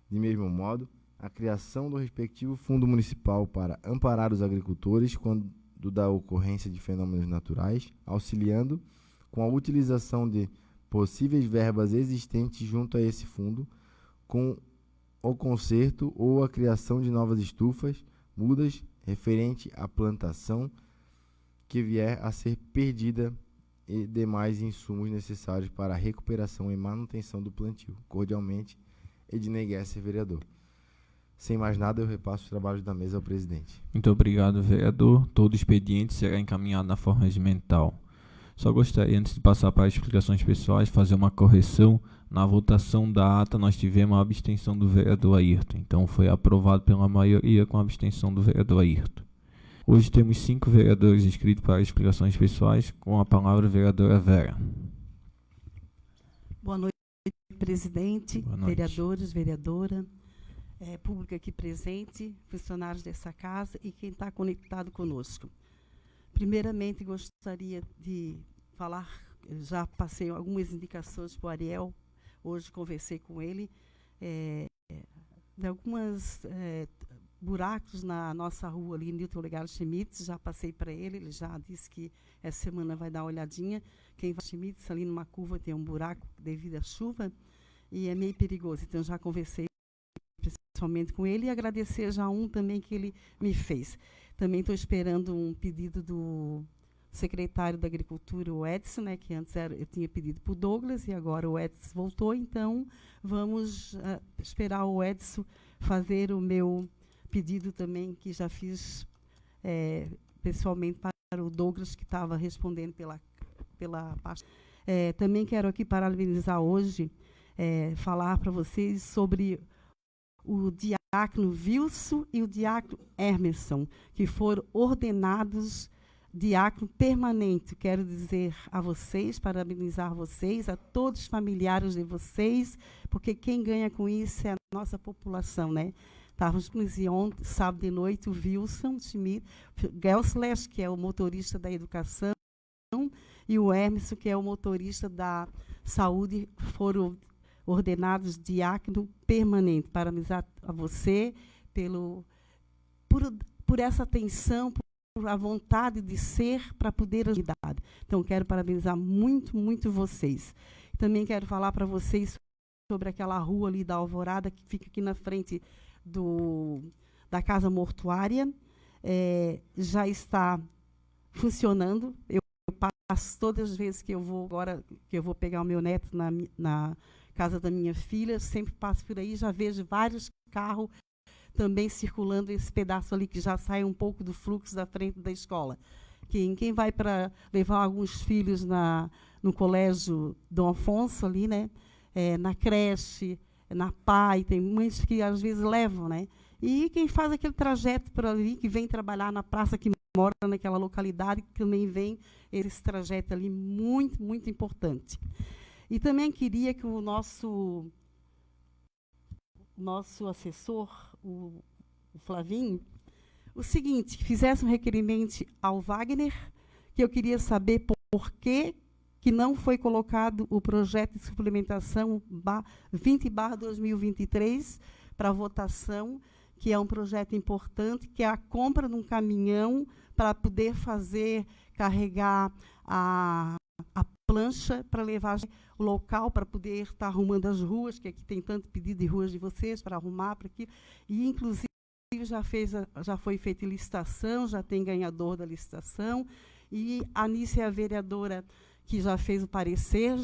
De mesmo modo, a criação do respectivo fundo municipal para amparar os agricultores quando da ocorrência de fenômenos naturais, auxiliando com a utilização de possíveis verbas existentes junto a esse fundo, com o conserto ou a criação de novas estufas, mudas, referente à plantação que vier a ser perdida e demais insumos necessários para a recuperação e manutenção do plantio. Cordialmente, Ednei Gesser, vereador. Sem mais nada, eu repasso os trabalhos da mesa ao presidente. Muito obrigado, vereador. Todo expediente será encaminhado na forma regimental. Só gostaria, antes de passar para as explicações pessoais, fazer uma correção. Na votação da ata, nós tivemos a abstenção do vereador Ayrton. Então, foi aprovado pela maioria com a abstenção do vereador Ayrton. Hoje temos 5 vereadores inscritos para explicações pessoais. Com a palavra, a vereadora Vera. Boa noite, presidente, Boa noite. vereadores, vereadora, público aqui presente, funcionários dessa casa e quem está conectado conosco. Primeiramente, gostaria de falar, já passei algumas indicações para o Ariel, hoje conversei com ele, de alguns buracos na nossa rua ali, Newton Olegário Schmitz, já passei para ele, ele já disse que essa semana vai dar uma olhadinha. Quem vai Schmitz, ali numa curva tem um buraco devido à chuva e é meio perigoso, então já conversei pessoalmente com ele e agradecer já também que ele me fez. Também estou esperando um pedido do secretário da Agricultura, o Edson, né, que antes eu tinha pedido para o Douglas e agora o Edson voltou, então vamos esperar o Edson fazer o meu pedido também que já fiz pessoalmente para o Douglas, que estava respondendo pela parte. Também quero aqui parabenizar hoje, falar para vocês sobre o diácono Wilson e o diácono Hermeson, que foram ordenados diácono permanente. Quero dizer a vocês, parabenizar vocês, a todos os familiares de vocês, porque quem ganha com isso é a nossa população, né? Estávamos ontem, sábado de noite, o Wilson Schmidt, Gelsles, que é o motorista da educação, e o Hermeson, que é o motorista da saúde, foram ordenados diácono permanente. Parabenizar a você por essa atenção, por a vontade de ser para poder ajudar. Então, quero parabenizar muito, muito vocês. Também quero falar para vocês sobre aquela rua ali da Alvorada, que fica aqui na frente da casa mortuária. Já está funcionando. Eu passo todas as vezes que eu vou, agora que eu vou pegar o meu neto na casa da minha filha, sempre passo por aí, já vejo vários carros também circulando esse pedaço ali, que já sai um pouco do fluxo da frente da escola. Quem vai para levar alguns filhos no colégio Dom Afonso, ali, né? Na creche, na PAI, tem muitos que às vezes levam, né? E quem faz aquele trajeto por ali, que vem trabalhar na praça, que mora naquela localidade, que também vem esse trajeto ali, muito, muito importante. E também queria que o nosso assessor, o Flavinho, o seguinte, que fizesse um requerimento ao Wagner, que eu queria saber por que não foi colocado o projeto de suplementação 20/2023 para votação, que é um projeto importante, que é a compra de um caminhão para poder carregar a plancha para levar o local, para poder estar arrumando as ruas, que aqui tem tanto pedido de ruas de vocês para arrumar para aqui. E, inclusive, já foi feita licitação, já tem ganhador da licitação, e a Nícia é a vereadora que já fez o parecer,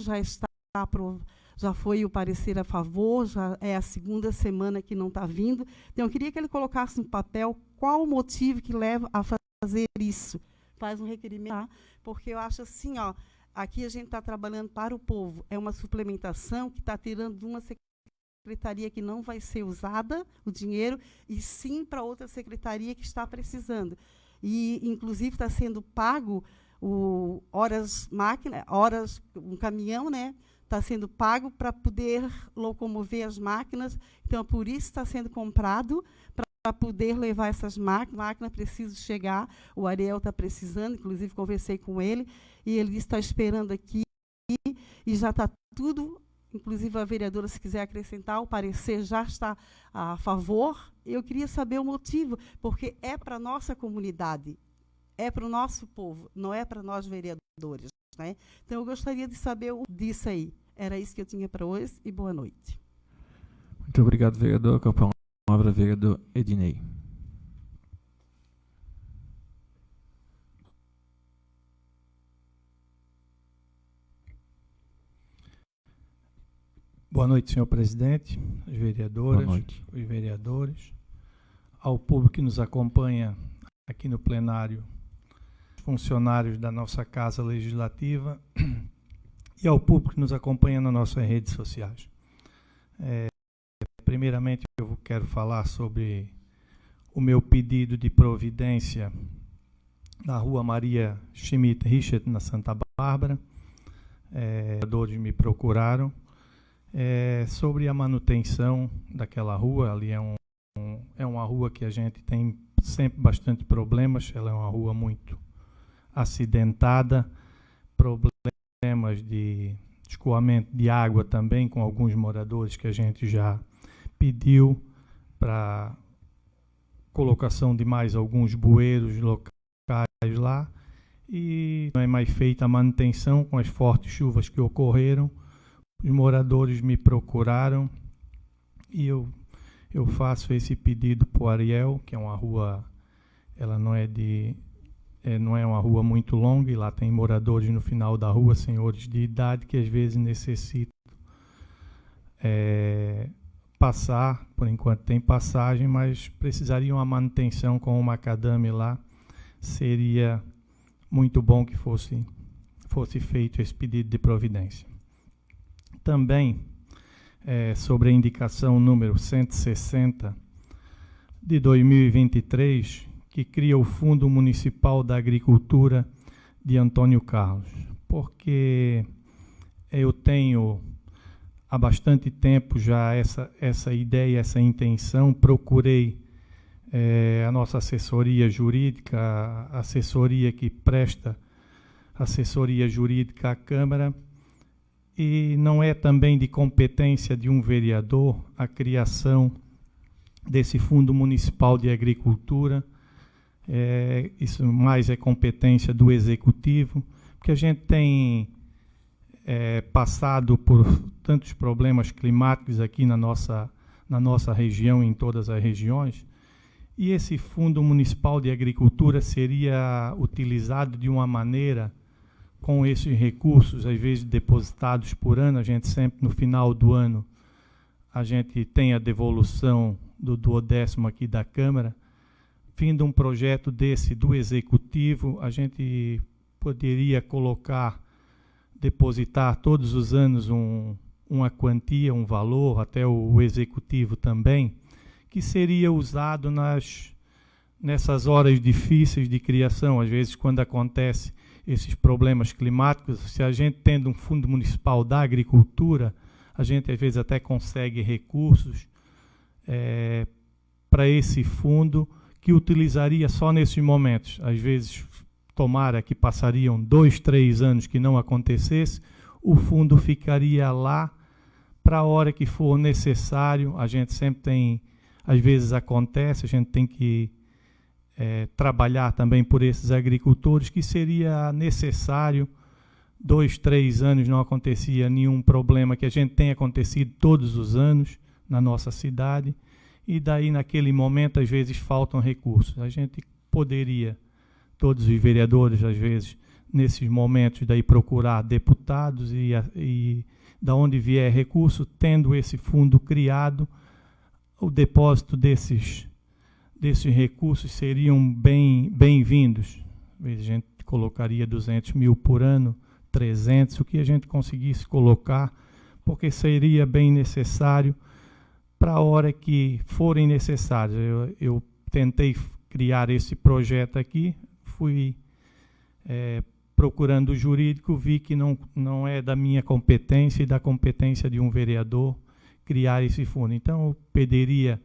já foi o parecer a favor, já é a segunda semana que não está vindo. Então, eu queria que ele colocasse no papel qual o motivo que leva a fazer isso. Faz um requerimento, tá? Porque eu acho assim, aqui a gente está trabalhando para o povo. É uma suplementação que está tirando de uma secretaria que não vai ser usada, o dinheiro, e sim para outra secretaria que está precisando. E, inclusive, está sendo pago horas, um caminhão, né? Está sendo pago para poder locomover as máquinas. Então, por isso está sendo comprado, para poder levar essas máquinas. A máquina precisa chegar, o Ariel está precisando, inclusive conversei com ele, e ele está esperando aqui, e já está tudo, inclusive a vereadora, se quiser acrescentar, o parecer já está a favor. Eu queria saber o motivo, porque é para a nossa comunidade, é para o nosso povo, não é para nós vereadores, né? Então, eu gostaria de saber disso aí. Era isso que eu tinha para hoje, e boa noite. Muito obrigado, vereador. Com a palavra, vereador Ednei. Boa noite, senhor presidente, as vereadoras, os vereadores, ao público que nos acompanha aqui no plenário, funcionários da nossa Casa Legislativa e ao público que nos acompanha nas nossas redes sociais. Primeiramente, eu quero falar sobre o meu pedido de providência na Rua Maria Schmidt Richard, na Santa Bárbara. Os vereadores me procuraram sobre a manutenção daquela rua. Ali é uma rua que a gente tem sempre bastante problemas. Ela é uma rua muito acidentada, problemas de escoamento de água também, com alguns moradores que a gente já pediu para colocação de mais alguns bueiros locais lá, e não é mais feita a manutenção com as fortes chuvas que ocorreram. Os moradores me procuraram e eu faço esse pedido para o Ariel, que é uma rua, ela não é uma rua muito longa, e lá tem moradores no final da rua, senhores de idade, que às vezes necessitam passar, por enquanto tem passagem, mas precisaria uma manutenção com o macadame lá. Seria muito bom que fosse feito esse pedido de providência. Também, sobre a indicação número 160 de 2023, que cria o Fundo Municipal da Agricultura de Antônio Carlos, porque eu tenho há bastante tempo já essa ideia, essa intenção. Procurei a nossa assessoria jurídica, a assessoria que presta assessoria jurídica à Câmara, e não é também de competência de um vereador a criação desse Fundo Municipal de Agricultura. Isso mais é competência do Executivo, porque a gente tem passado por tantos problemas climáticos aqui na nossa região, em todas as regiões, e esse Fundo Municipal de Agricultura seria utilizado de uma maneira, com esses recursos, às vezes depositados por ano. A gente sempre, no final do ano, a gente tem a devolução do 10º aqui da Câmara. Vindo um projeto desse do Executivo, a gente poderia depositar todos os anos uma quantia, um valor, até o Executivo também, que seria usado nessas horas difíceis de criação. Às vezes, quando acontece esses problemas climáticos, se a gente tendo um Fundo Municipal da Agricultura, a gente às vezes até consegue recursos para esse fundo, que utilizaria só nesses momentos. Às vezes, tomara que passariam 2, 3 anos que não acontecesse, o fundo ficaria lá para a hora que for necessário. A gente sempre tem, às vezes acontece, a gente tem que trabalhar também por esses agricultores, que seria necessário 2, 3 anos, não acontecia nenhum problema, que a gente tem acontecido todos os anos na nossa cidade, e daí naquele momento às vezes faltam recursos. A gente poderia, todos os vereadores, às vezes, nesses momentos daí procurar deputados e da onde vier recurso, tendo esse fundo criado, o depósito desses recursos seriam bem-vindos. Às vezes a gente colocaria 200 mil por ano, 300, o que a gente conseguisse colocar, porque seria bem necessário para a hora que forem necessários. Eu tentei criar esse projeto aqui, fui procurando o jurídico, vi que não é da minha competência e da competência de um vereador criar esse fundo. Então, eu pediria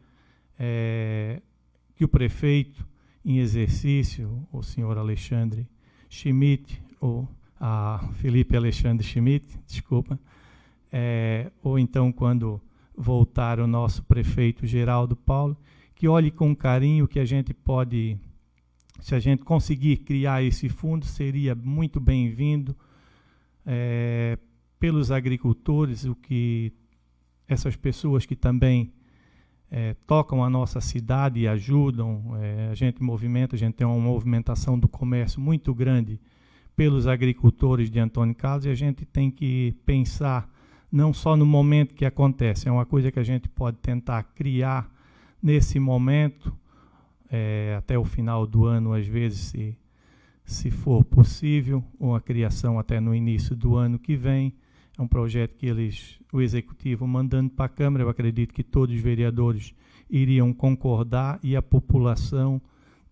que o prefeito em exercício, o senhor Alexandre Schmidt, ou a Felipe Alexandre Schmidt, desculpa, ou então, quando voltar o nosso prefeito Geraldo Paulo, que olhe com carinho que a gente pode, se a gente conseguir criar esse fundo, seria muito bem-vindo pelos agricultores, o que essas pessoas que também tocam a nossa cidade e ajudam, a gente movimenta, a gente tem uma movimentação do comércio muito grande pelos agricultores de Antônio Carlos, e a gente tem que pensar não só no momento que acontece, é uma coisa que a gente pode tentar criar nesse momento, até o final do ano, às vezes, se for possível, ou a criação até no início do ano que vem. É um projeto que o Executivo mandando para a Câmara, eu acredito que todos os vereadores iriam concordar, e a população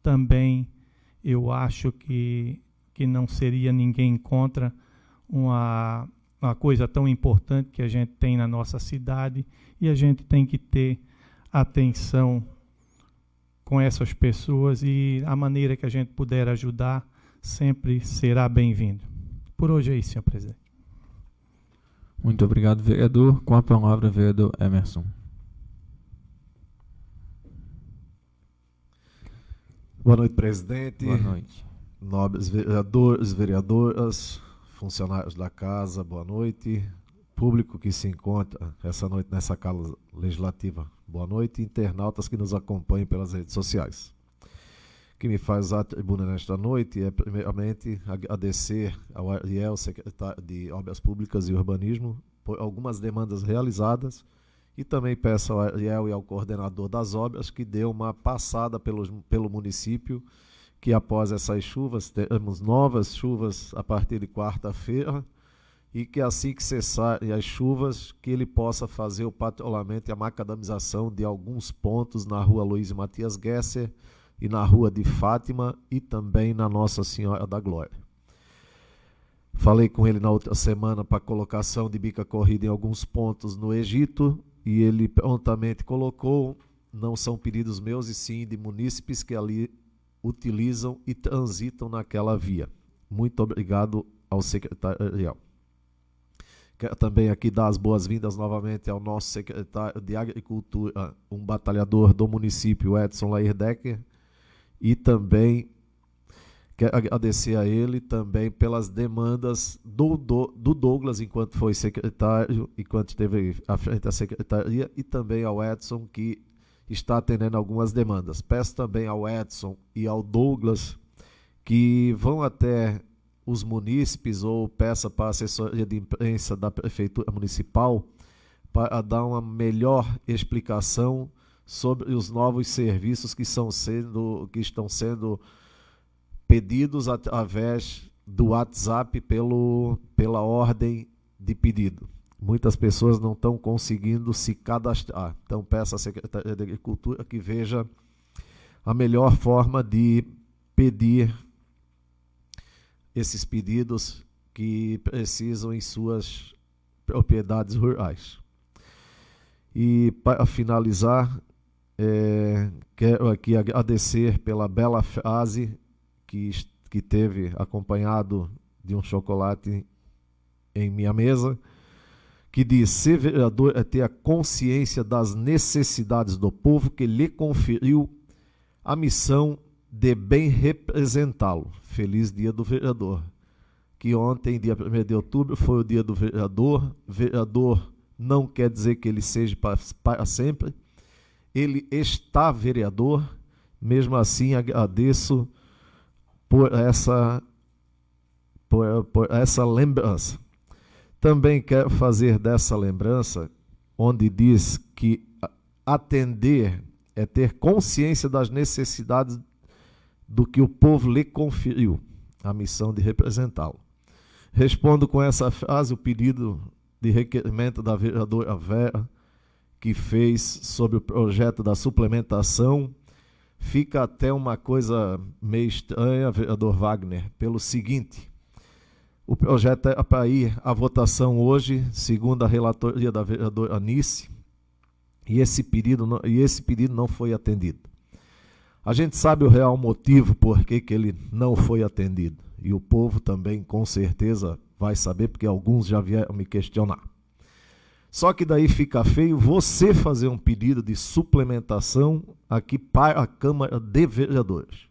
também, eu acho que não seria ninguém contra uma coisa tão importante que a gente tem na nossa cidade, e a gente tem que ter atenção com essas pessoas, e a maneira que a gente puder ajudar sempre será bem-vindo. Por hoje é isso, senhor presidente. Muito obrigado, vereador. Com a palavra, vereador Emerson. Boa noite, presidente. Boa noite. Nobres vereadores, vereadoras, funcionários da casa, boa noite. Público que se encontra essa noite nessa casa legislativa, boa noite. Internautas que nos acompanham pelas redes sociais. O que me faz a tribuna nesta noite é, primeiramente, agradecer ao Ariel, secretário de Obras Públicas e Urbanismo, por algumas demandas realizadas, E também peço ao Ariel e ao coordenador das obras que dê uma passada pelo município, que após essas chuvas, teremos novas chuvas a partir de quarta-feira, e que assim que cessarem as chuvas, que ele possa fazer o patrulhamento e a macadamização de alguns pontos na rua Luiz Matias Gesser e na rua de Fátima e também na Nossa Senhora da Glória. Falei com ele na outra semana para colocação de bica corrida em alguns pontos no Egito e ele prontamente colocou. Não são pedidos meus e sim de munícipes que ali utilizam e transitam naquela via. Muito obrigado ao secretário Ariel. Quero também aqui dar as boas-vindas novamente ao nosso secretário de Agricultura, um batalhador do município, Edson Lairdecker, e também quero agradecer a ele também pelas demandas do Douglas, enquanto foi secretário, enquanto esteve à frente da secretaria, e também ao Edson, que está atendendo algumas demandas. Peço também ao Edson e ao Douglas que vão até os munícipes ou peça para a assessoria de imprensa da Prefeitura Municipal para dar uma melhor explicação sobre os novos serviços que estão sendo pedidos através do WhatsApp pela ordem de pedido. Muitas pessoas não estão conseguindo se cadastrar. Então peço à Secretaria de Agricultura que veja a melhor forma de pedir esses pedidos que precisam em suas propriedades rurais. E para finalizar, quero aqui agradecer pela bela frase que teve acompanhado de um chocolate em minha mesa, que diz: ser vereador é ter a consciência das necessidades do povo que lhe conferiu a missão de bem representá-lo. Feliz dia do vereador. Que ontem, dia 1º de outubro, foi o dia do vereador. Vereador não quer dizer que ele seja para sempre. Ele está vereador. Mesmo assim, agradeço por essa lembrança. Também quero fazer dessa lembrança, onde diz que atender é ter consciência das necessidades do que o povo lhe conferiu, a missão de representá-lo. Respondo com essa frase o pedido de requerimento da vereadora Vera, que fez sobre o projeto da suplementação. Fica até uma coisa meio estranha, vereador Wagner, pelo seguinte: o projeto é para ir à votação hoje, segundo a relatoria da vereadora Anice, e esse pedido não foi atendido. A gente sabe o real motivo por que ele não foi atendido. E o povo também, com certeza, vai saber, porque alguns já vieram me questionar. Só que daí fica feio você fazer um pedido de suplementação aqui para a Câmara de Vereadores.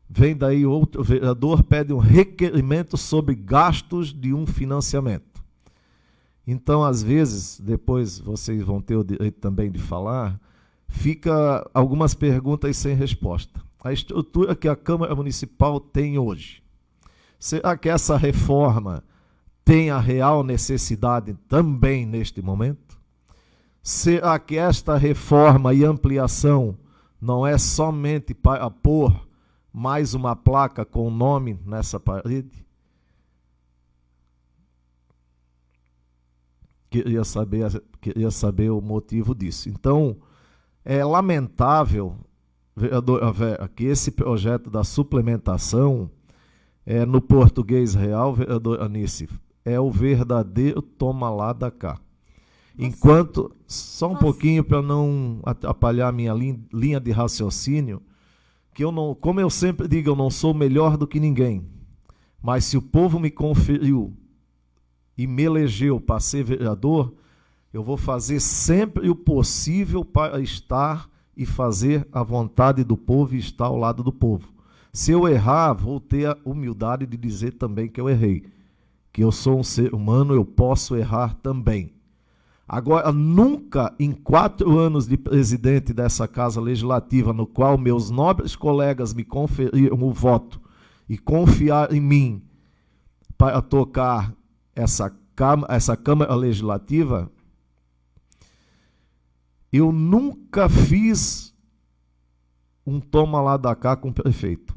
Vem daí outro vereador, pede um requerimento sobre gastos de um financiamento. Então, às vezes, depois vocês vão ter o direito também de falar, fica algumas perguntas sem resposta. A estrutura que a Câmara Municipal tem hoje, será que essa reforma tem a real necessidade também neste momento? Será que esta reforma e ampliação não é somente para pôr mais uma placa com o nome nessa parede? Queria saber o motivo disso. Então, é lamentável, vereadora Vera, que esse projeto da suplementação, no português real, vereadora Anice, é o verdadeiro toma lá da cá. Enquanto, só um pouquinho para não atrapalhar a minha linha de raciocínio, que eu não, como eu sempre digo, eu não sou melhor do que ninguém, mas se o povo me conferiu e me elegeu para ser vereador, eu vou fazer sempre o possível para estar e fazer a vontade do povo e estar ao lado do povo. Se eu errar, vou ter a humildade de dizer também que eu errei. Que eu sou um ser humano, eu posso errar também. Agora, nunca em 4 anos de presidente dessa Casa Legislativa, no qual meus nobres colegas me conferiram o voto e confiaram em mim para tocar essa Câmara Legislativa, eu nunca fiz um toma lá da cá com o prefeito.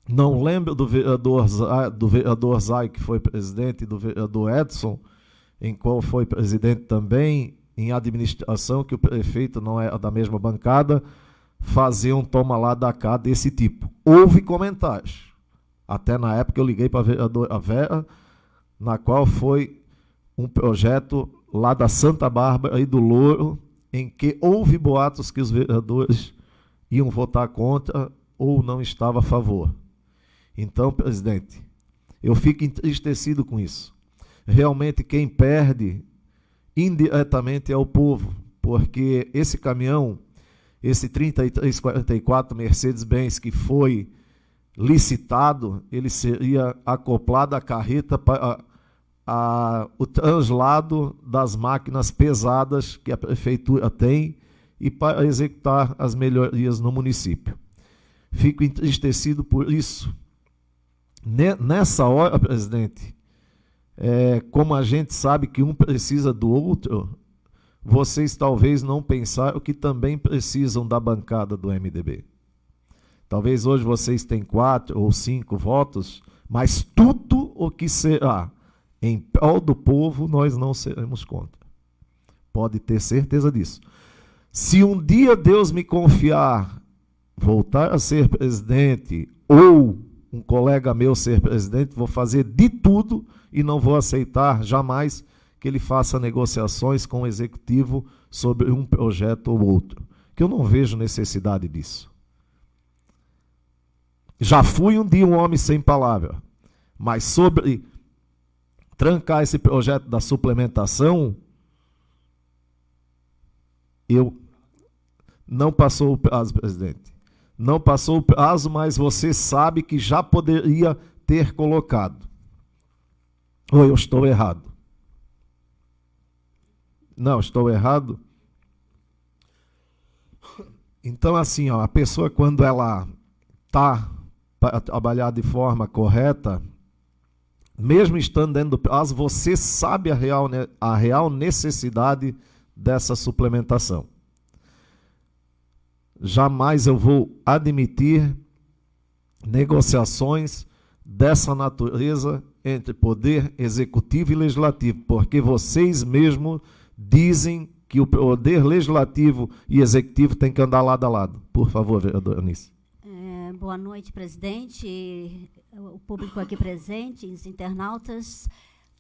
Não lembro do vereador Zay, que foi presidente, do vereador Edson, em qual foi presidente também, em administração, que o prefeito não é da mesma bancada, fazer um toma lá da cá desse tipo. Houve comentários. Até na época eu liguei para a vereadora Vera, na qual foi um projeto lá da Santa Bárbara e do Louro, em que houve boatos que os vereadores iam votar contra ou não estavam a favor. Então, presidente, eu fico entristecido com isso. Realmente quem perde indiretamente é o povo, porque esse caminhão, esse 3344 Mercedes-Benz que foi licitado, ele seria acoplado à carreta para o translado das máquinas pesadas que a prefeitura tem e para executar as melhorias no município. Fico entristecido por isso. Nessa hora, presidente, como a gente sabe que um precisa do outro, vocês talvez não pensaram que também precisam da bancada do MDB. Talvez hoje vocês tenham 4 ou 5 votos, mas tudo o que será em prol do povo, nós não seremos contra. Pode ter certeza disso. Se um dia Deus me confiar voltar a ser presidente ou um colega meu ser presidente, vou fazer de tudo e não vou aceitar jamais que ele faça negociações com o executivo sobre um projeto ou outro, que eu não vejo necessidade disso. Já fui um dia um homem sem palavra, mas sobre trancar esse projeto da suplementação, não passou o prazo, presidente. Não passou o prazo, mas você sabe que já poderia ter colocado. Ou eu estou errado? Não, estou errado? Então, assim, ó, a pessoa, quando ela está para trabalhar de forma correta, mesmo estando dentro do prazo, você sabe a real necessidade dessa suplementação. Jamais eu vou admitir negociações dessa natureza entre poder executivo e legislativo, porque vocês mesmos dizem que o poder legislativo e executivo tem que andar lado a lado. Por favor, vereadora Anice. Boa noite, presidente, o público aqui presente, os internautas.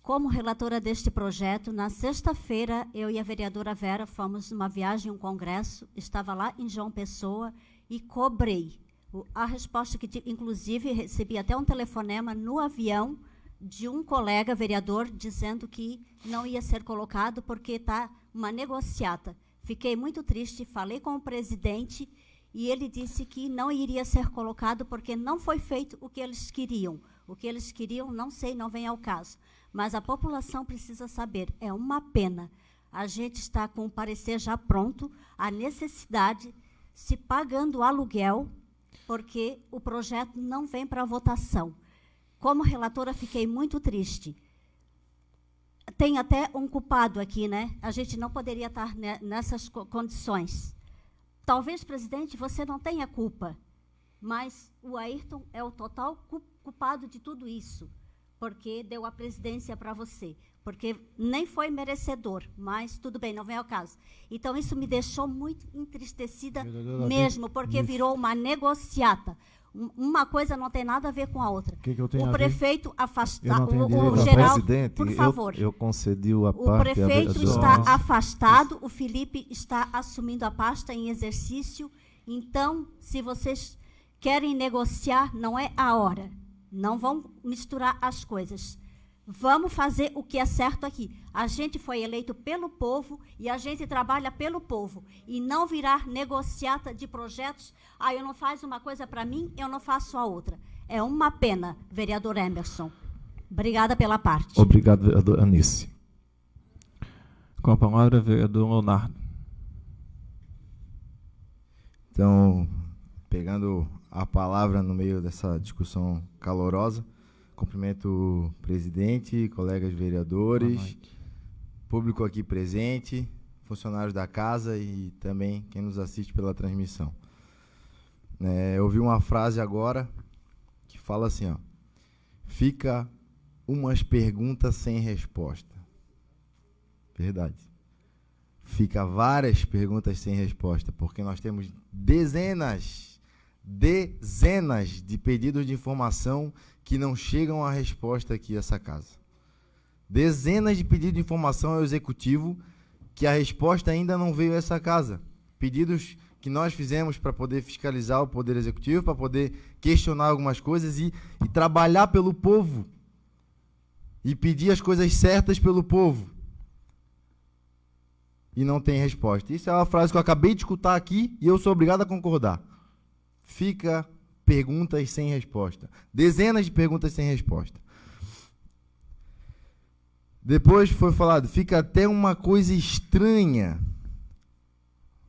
Como relatora deste projeto, na sexta-feira, eu e a vereadora Vera fomos numa viagem, um congresso, estava lá em João Pessoa e cobrei a resposta que, inclusive, recebi até um telefonema no avião de um colega vereador dizendo que não ia ser colocado porque está uma negociata. Fiquei muito triste, falei com o presidente e ele disse que não iria ser colocado porque não foi feito o que eles queriam. O que eles queriam, não sei, não vem ao caso. Mas a população precisa saber, é uma pena. A gente está com o parecer já pronto, a necessidade, se pagando aluguel, porque o projeto não vem para votação. Como relatora, fiquei muito triste. Tem até um culpado aqui, né? A gente não poderia estar nessas condições. Talvez, presidente, você não tenha culpa, mas o Ayrton é o total culpado de tudo isso, porque deu a presidência para você, porque nem foi merecedor, mas tudo bem, não vem ao caso. Então, isso me deixou muito entristecida mesmo, porque virou uma negociata. Uma coisa não tem nada a ver com a outra. O prefeito afastado, o geral, presidente, por favor. Eu concedi a o parte. O prefeito está afastado, o Felipe está assumindo a pasta em exercício. Então, se vocês querem negociar, não é a hora. Não vão misturar as coisas. Vamos fazer o que é certo aqui. A gente foi eleito pelo povo e a gente trabalha pelo povo. E não virar negociata de projetos. Eu não faço uma coisa para mim, eu não faço a outra. É uma pena, vereador Emerson. Obrigada pela parte. Obrigado, vereador Anice. Com a palavra, vereador Leonardo. Então, pegando a palavra no meio dessa discussão calorosa, cumprimento o presidente, colegas vereadores, público aqui presente, funcionários da casa e também quem nos assiste pela transmissão. Eu ouvi uma frase agora que fala assim, ó, fica umas perguntas sem resposta. Verdade. Fica várias perguntas sem resposta, porque nós temos dezenas de pedidos de informação que não chegam à resposta aqui nessa casa. Dezenas de pedidos de informação ao executivo que a resposta ainda não veio a essa casa. Pedidos que nós fizemos para poder fiscalizar o Poder Executivo, para poder questionar algumas coisas e trabalhar pelo povo. E pedir as coisas certas pelo povo. E não tem resposta. Isso é uma frase que eu acabei de escutar aqui e eu sou obrigado a concordar. Fica perguntas sem resposta. Dezenas de perguntas sem resposta. Depois foi falado, fica até uma coisa estranha.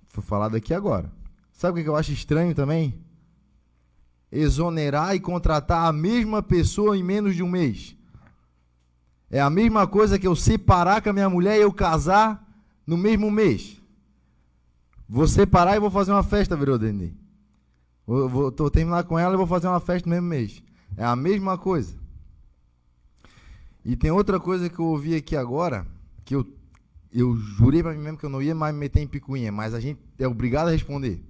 Foi falado aqui agora. Sabe o que eu acho estranho também? Exonerar e contratar a mesma pessoa em menos de um mês. É a mesma coisa que eu separar com a minha mulher e eu casar no mesmo mês. Vou separar e vou fazer uma festa, vereador Denê. Vou terminar com ela e vou fazer uma festa no mesmo mês. É a mesma coisa. E tem outra coisa que eu ouvi aqui agora, que eu jurei para mim mesmo que eu não ia mais me meter em picuinha, mas a gente é obrigado a responder.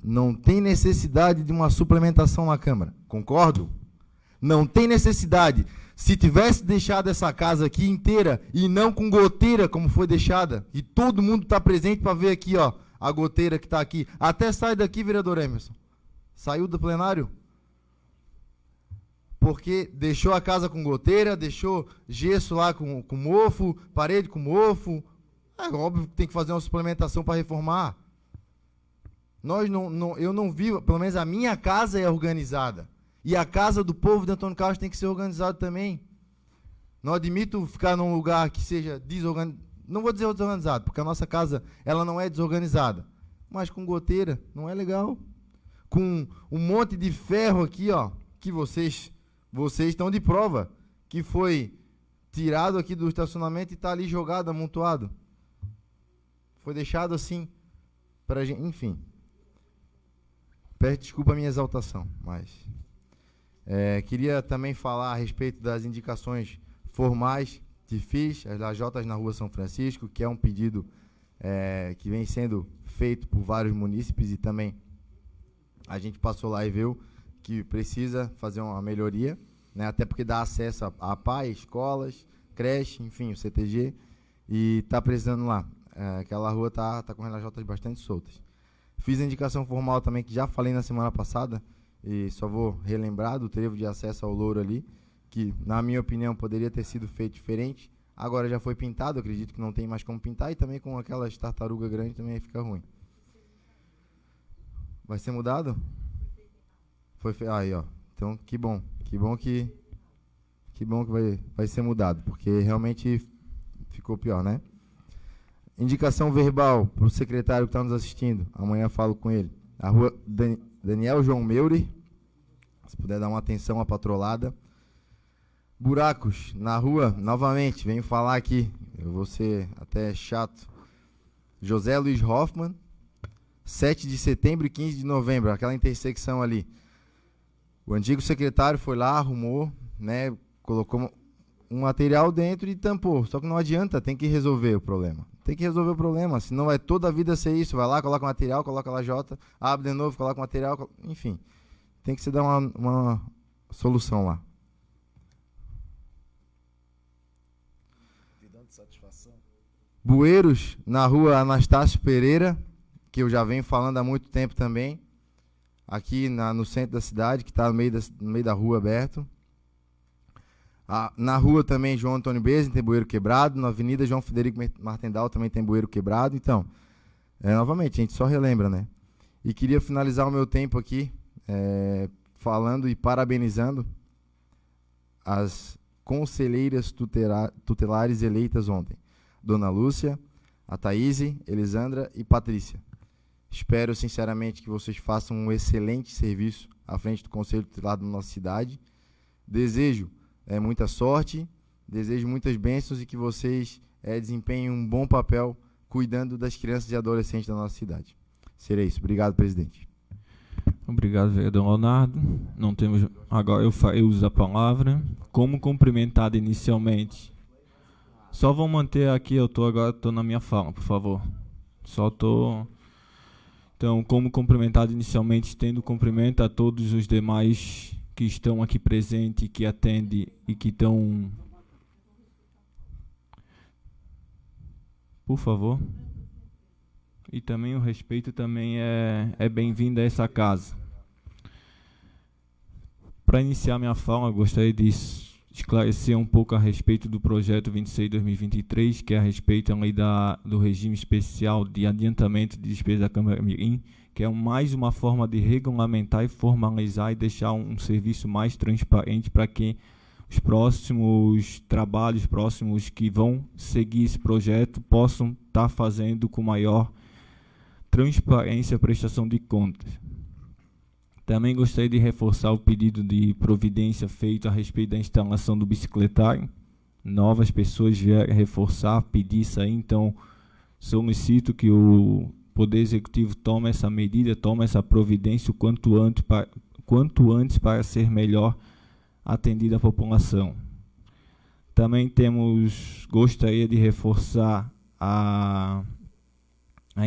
Não tem necessidade de uma suplementação na Câmara. Concordo? Não tem necessidade. Se tivesse deixado essa casa aqui inteira e não com goteira como foi deixada, e todo mundo está presente para ver aqui, ó, a goteira que está aqui. Até sai daqui, vereador Emerson. Saiu do plenário? Porque deixou a casa com goteira, deixou gesso lá com mofo, parede com mofo. É óbvio que tem que fazer uma suplementação para reformar. Eu não vi, pelo menos a minha casa é organizada. E a casa do povo de Antônio Carlos tem que ser organizada também. Não admito ficar num lugar que seja desorganizado. Não vou dizer desorganizado, porque a nossa casa ela não é desorganizada. Mas com goteira não é legal. Com um monte de ferro aqui, ó, que vocês estão de prova, que foi tirado aqui do estacionamento e está ali jogado, amontoado. Foi deixado assim, para a gente, enfim. Peço desculpa a minha exaltação, mas... queria também falar a respeito das indicações formais que fiz, as lajotas na Rua São Francisco, que é um pedido que vem sendo feito por vários munícipes e também a gente passou lá e viu que precisa fazer uma melhoria, né, até porque dá acesso a PAI, escolas, creche, enfim, o CTG, e está precisando lá. Aquela rua está com as lajotas bastante soltas. Fiz a indicação formal também, que já falei na semana passada, e só vou relembrar do trevo de acesso ao Louro ali, que, na minha opinião, poderia ter sido feito diferente. Agora já foi pintado, acredito que não tem mais como pintar, e também com aquelas tartarugas grandes também fica ruim. Vai ser mudado? Foi aí, ó. Então, que bom que vai ser mudado, porque realmente ficou pior, né? Indicação verbal para o secretário que está nos assistindo. Amanhã falo com ele. A rua Daniel João Meurer, se puder dar uma atenção à patrolada. Buracos na rua, novamente, venho falar aqui, eu vou ser até chato. José Luiz Hoffmann, 7 de setembro e 15 de novembro, aquela intersecção ali. O antigo secretário foi lá, arrumou, né, colocou um material dentro e tampou. Só que não adianta, tem que resolver o problema. Tem que resolver o problema, senão vai toda a vida ser isso. Vai lá, coloca material, coloca lajota, abre de novo, coloca material, enfim. Tem que se dar uma solução lá. Bueiros, na rua Anastácio Pereira, que eu já venho falando há muito tempo também, aqui no centro da cidade, que está no meio da rua aberto. Na rua também João Antônio Bezin tem bueiro quebrado, na Avenida João Frederico Martendal também tem bueiro quebrado. Então, novamente, a gente só relembra, né? E queria finalizar o meu tempo aqui falando e parabenizando as conselheiras tutelares eleitas ontem. Dona Lúcia, a Thaíse, Elisandra e Patrícia. Espero, sinceramente, que vocês façam um excelente serviço à frente do Conselho Tutelar da nossa cidade. Desejo muita sorte, desejo muitas bênçãos e que vocês desempenhem um bom papel cuidando das crianças e adolescentes da nossa cidade. Seria isso. Obrigado, presidente. Obrigado, vereador Leonardo. Não temos. Agora eu uso a palavra. Como cumprimentado inicialmente. Só vou manter aqui, agora estou na minha fala, por favor. Então, como cumprimentado inicialmente, tendo cumprimento a todos os demais que estão aqui presentes, que atendem e que estão. Por favor. E também o respeito também é bem-vindo a essa casa. Para iniciar minha fala, gostaria de esclarecer um pouco a respeito do projeto 26/2023, que é a respeito do regime especial de adiantamento de despesa da Câmara Mirim, que é mais uma forma de regulamentar e formalizar e deixar um serviço mais transparente para que os próximos trabalhos, que vão seguir esse projeto, possam estar fazendo com maior transparência a prestação de contas. Também gostaria de reforçar o pedido de providência feito a respeito da instalação do bicicletário. Novas pessoas vieram reforçar, pedir isso aí, então solicito que o Poder Executivo tome essa medida, tome essa providência o quanto antes para ser melhor atendida a população. Também gostaria de reforçar a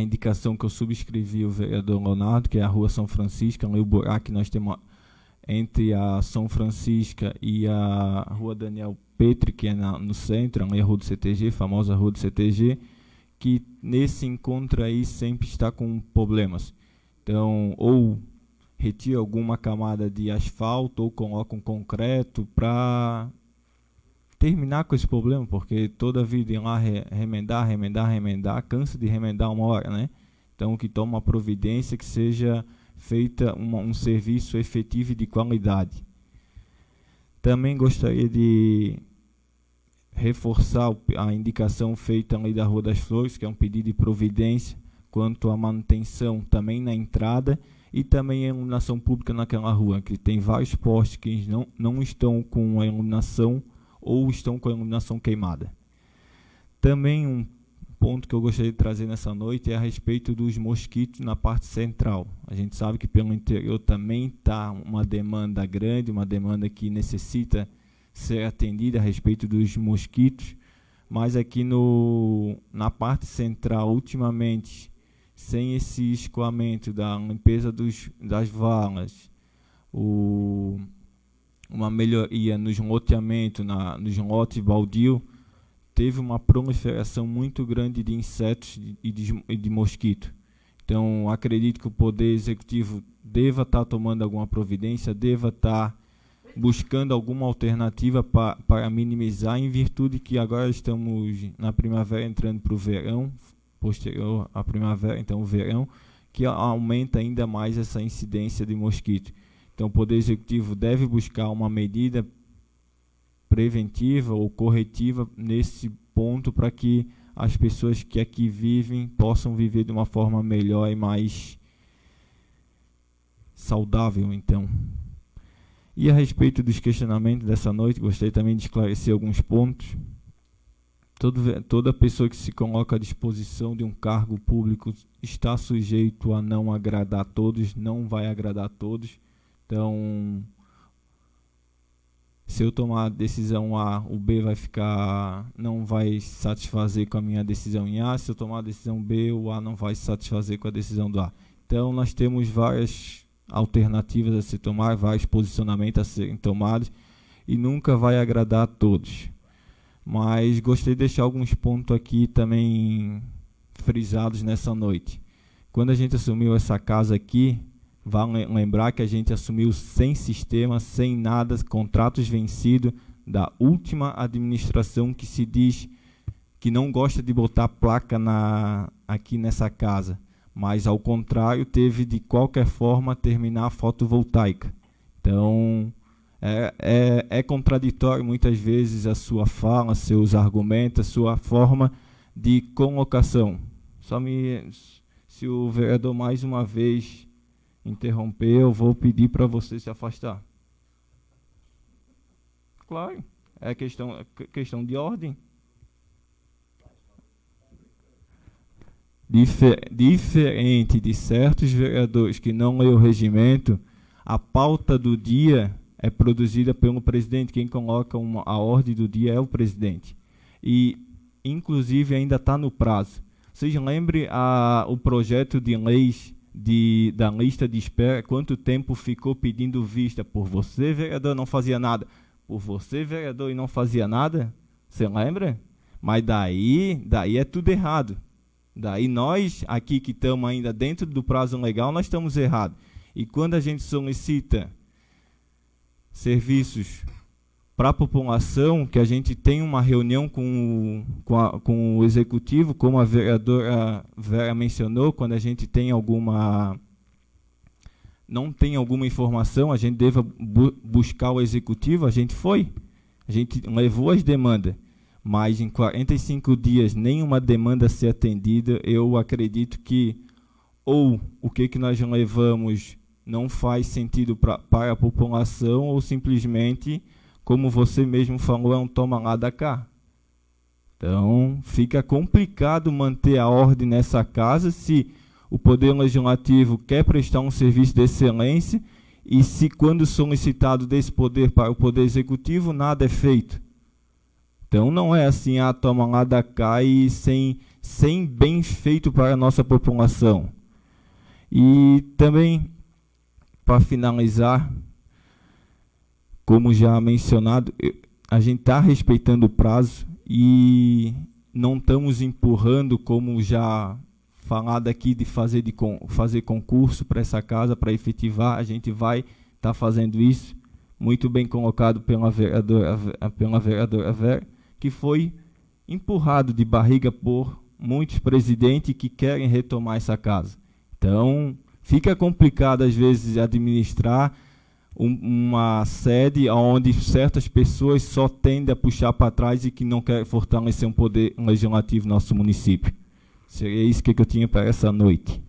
indicação que eu subscrevi o vereador Leonardo, que é a Rua São Francisco, ali o buraco que nós temos entre a São Francisca e a Rua Daniel Petri, que é no centro, ali a Rua do CTG, famosa Rua do CTG, que nesse encontro aí sempre está com problemas. Então, ou retira alguma camada de asfalto, ou coloca um concreto para terminar com esse problema, porque toda a vida ir lá remendar, cansa de remendar uma hora, né? Então, que toma uma providência que seja feita um serviço efetivo e de qualidade. Também gostaria de reforçar a indicação feita ali da Rua das Flores, que é um pedido de providência quanto à manutenção também na entrada e também a iluminação pública naquela rua, que tem vários postes que não estão com a iluminação ou estão com a iluminação queimada. Também um ponto que eu gostaria de trazer nessa noite é a respeito dos mosquitos na parte central. A gente sabe que pelo interior também está uma demanda grande, uma demanda que necessita ser atendida a respeito dos mosquitos, mas aqui na parte central, ultimamente, sem esse escoamento da limpeza das valas, uma melhoria nos loteamentos, nos lotes baldio, teve uma proliferação muito grande de insetos e de mosquito. Então, acredito que o Poder Executivo deva estar tomando alguma providência, deva estar buscando alguma alternativa para minimizar, em virtude que agora estamos na primavera entrando para o verão, posterior à primavera, então o verão, que aumenta ainda mais essa incidência de mosquito. Então, o Poder Executivo deve buscar uma medida preventiva ou corretiva nesse ponto para que as pessoas que aqui vivem possam viver de uma forma melhor e mais saudável, então. E a respeito dos questionamentos dessa noite, gostaria também de esclarecer alguns pontos. Toda pessoa que se coloca à disposição de um cargo público está sujeito a não agradar a todos, não vai agradar a todos. Então, se eu tomar a decisão A, o B não vai se satisfazer com a minha decisão em A. Se eu tomar a decisão B, o A não vai se satisfazer com a decisão do A. Então, nós temos várias alternativas a se tomar, vários posicionamentos a serem tomados e nunca vai agradar a todos. Mas gostaria de deixar alguns pontos aqui também frisados nessa noite. Quando a gente assumiu essa casa aqui, vale lembrar que a gente assumiu sem sistema, sem nada, contratos vencidos da última administração que se diz que não gosta de botar placa aqui nessa casa, mas ao contrário teve de qualquer forma terminar a fotovoltaica. Então é contraditório muitas vezes a sua fala, seus argumentos, a sua forma de colocação. Se o vereador mais uma vez interromper, eu vou pedir para você se afastar. Claro, é questão de ordem. Diferente de certos vereadores que não lêem o regimento, a pauta do dia é produzida pelo presidente. Quem coloca a ordem do dia é o presidente. E, inclusive, ainda está no prazo. Vocês lembrem o projeto de leis da lista de espera, quanto tempo ficou pedindo vista? Por você, vereador, não fazia nada. Por você, vereador, e não fazia nada? Você lembra? Mas daí é tudo errado. Daí nós, aqui que estamos ainda dentro do prazo legal, nós estamos errados. E quando a gente solicita serviços para a população, que a gente tem uma reunião com o executivo, como a vereadora Vera mencionou, quando a gente tem não tem alguma informação, a gente deva buscar o executivo, a gente levou as demandas. Mas em 45 dias nenhuma demanda ser atendida, eu acredito que ou o que nós levamos não faz sentido para a população, ou simplesmente, como você mesmo falou, é um toma lá da cá. Então, fica complicado manter a ordem nessa casa se o Poder Legislativo quer prestar um serviço de excelência e se, quando solicitado desse poder para o Poder Executivo, nada é feito. Então, não é assim, toma lá da cá e sem bem feito para a nossa população. E também, para finalizar, como já mencionado, a gente está respeitando o prazo e não estamos empurrando, como já falado aqui, de fazer concurso para essa casa, para efetivar. A gente vai estar fazendo isso, muito bem colocado pela vereadora Vera, que foi empurrado de barriga por muitos presidentes que querem retomar essa casa. Então, fica complicado, às vezes, administrar uma sede onde certas pessoas só tendem a puxar para trás e que não querem fortalecer um poder legislativo no nosso município. Seria isso que eu tinha para essa noite.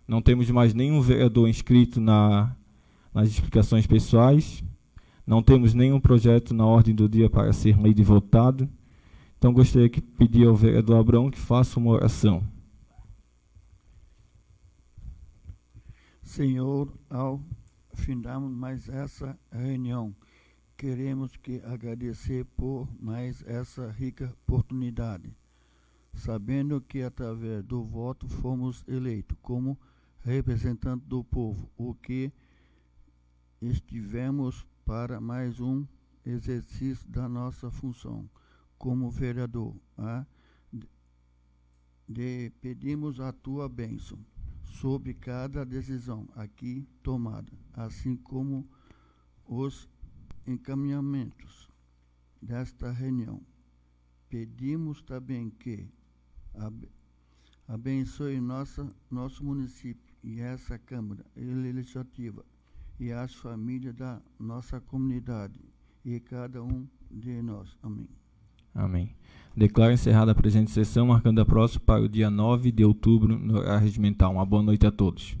Não temos mais nenhum vereador inscrito nas explicações pessoais. Não temos nenhum projeto na ordem do dia para ser lido e votado. Então, gostaria de pedir ao vereador Abrão que faça uma oração. Senhor, ao findarmos mais essa reunião, queremos agradecer por mais essa rica oportunidade, sabendo que através do voto fomos eleitos como representantes do povo, o que estivemos para mais um exercício da nossa função como vereador. Pedimos a tua bênção sobre cada decisão aqui tomada, assim como os encaminhamentos desta reunião. Pedimos também que abençoe nosso município e essa Câmara Legislativa e as famílias da nossa comunidade e cada um de nós. Amém. Amém. Declaro encerrada a presente sessão, marcando a próxima para o dia 9 de outubro, no horário regimental. Uma boa noite a todos.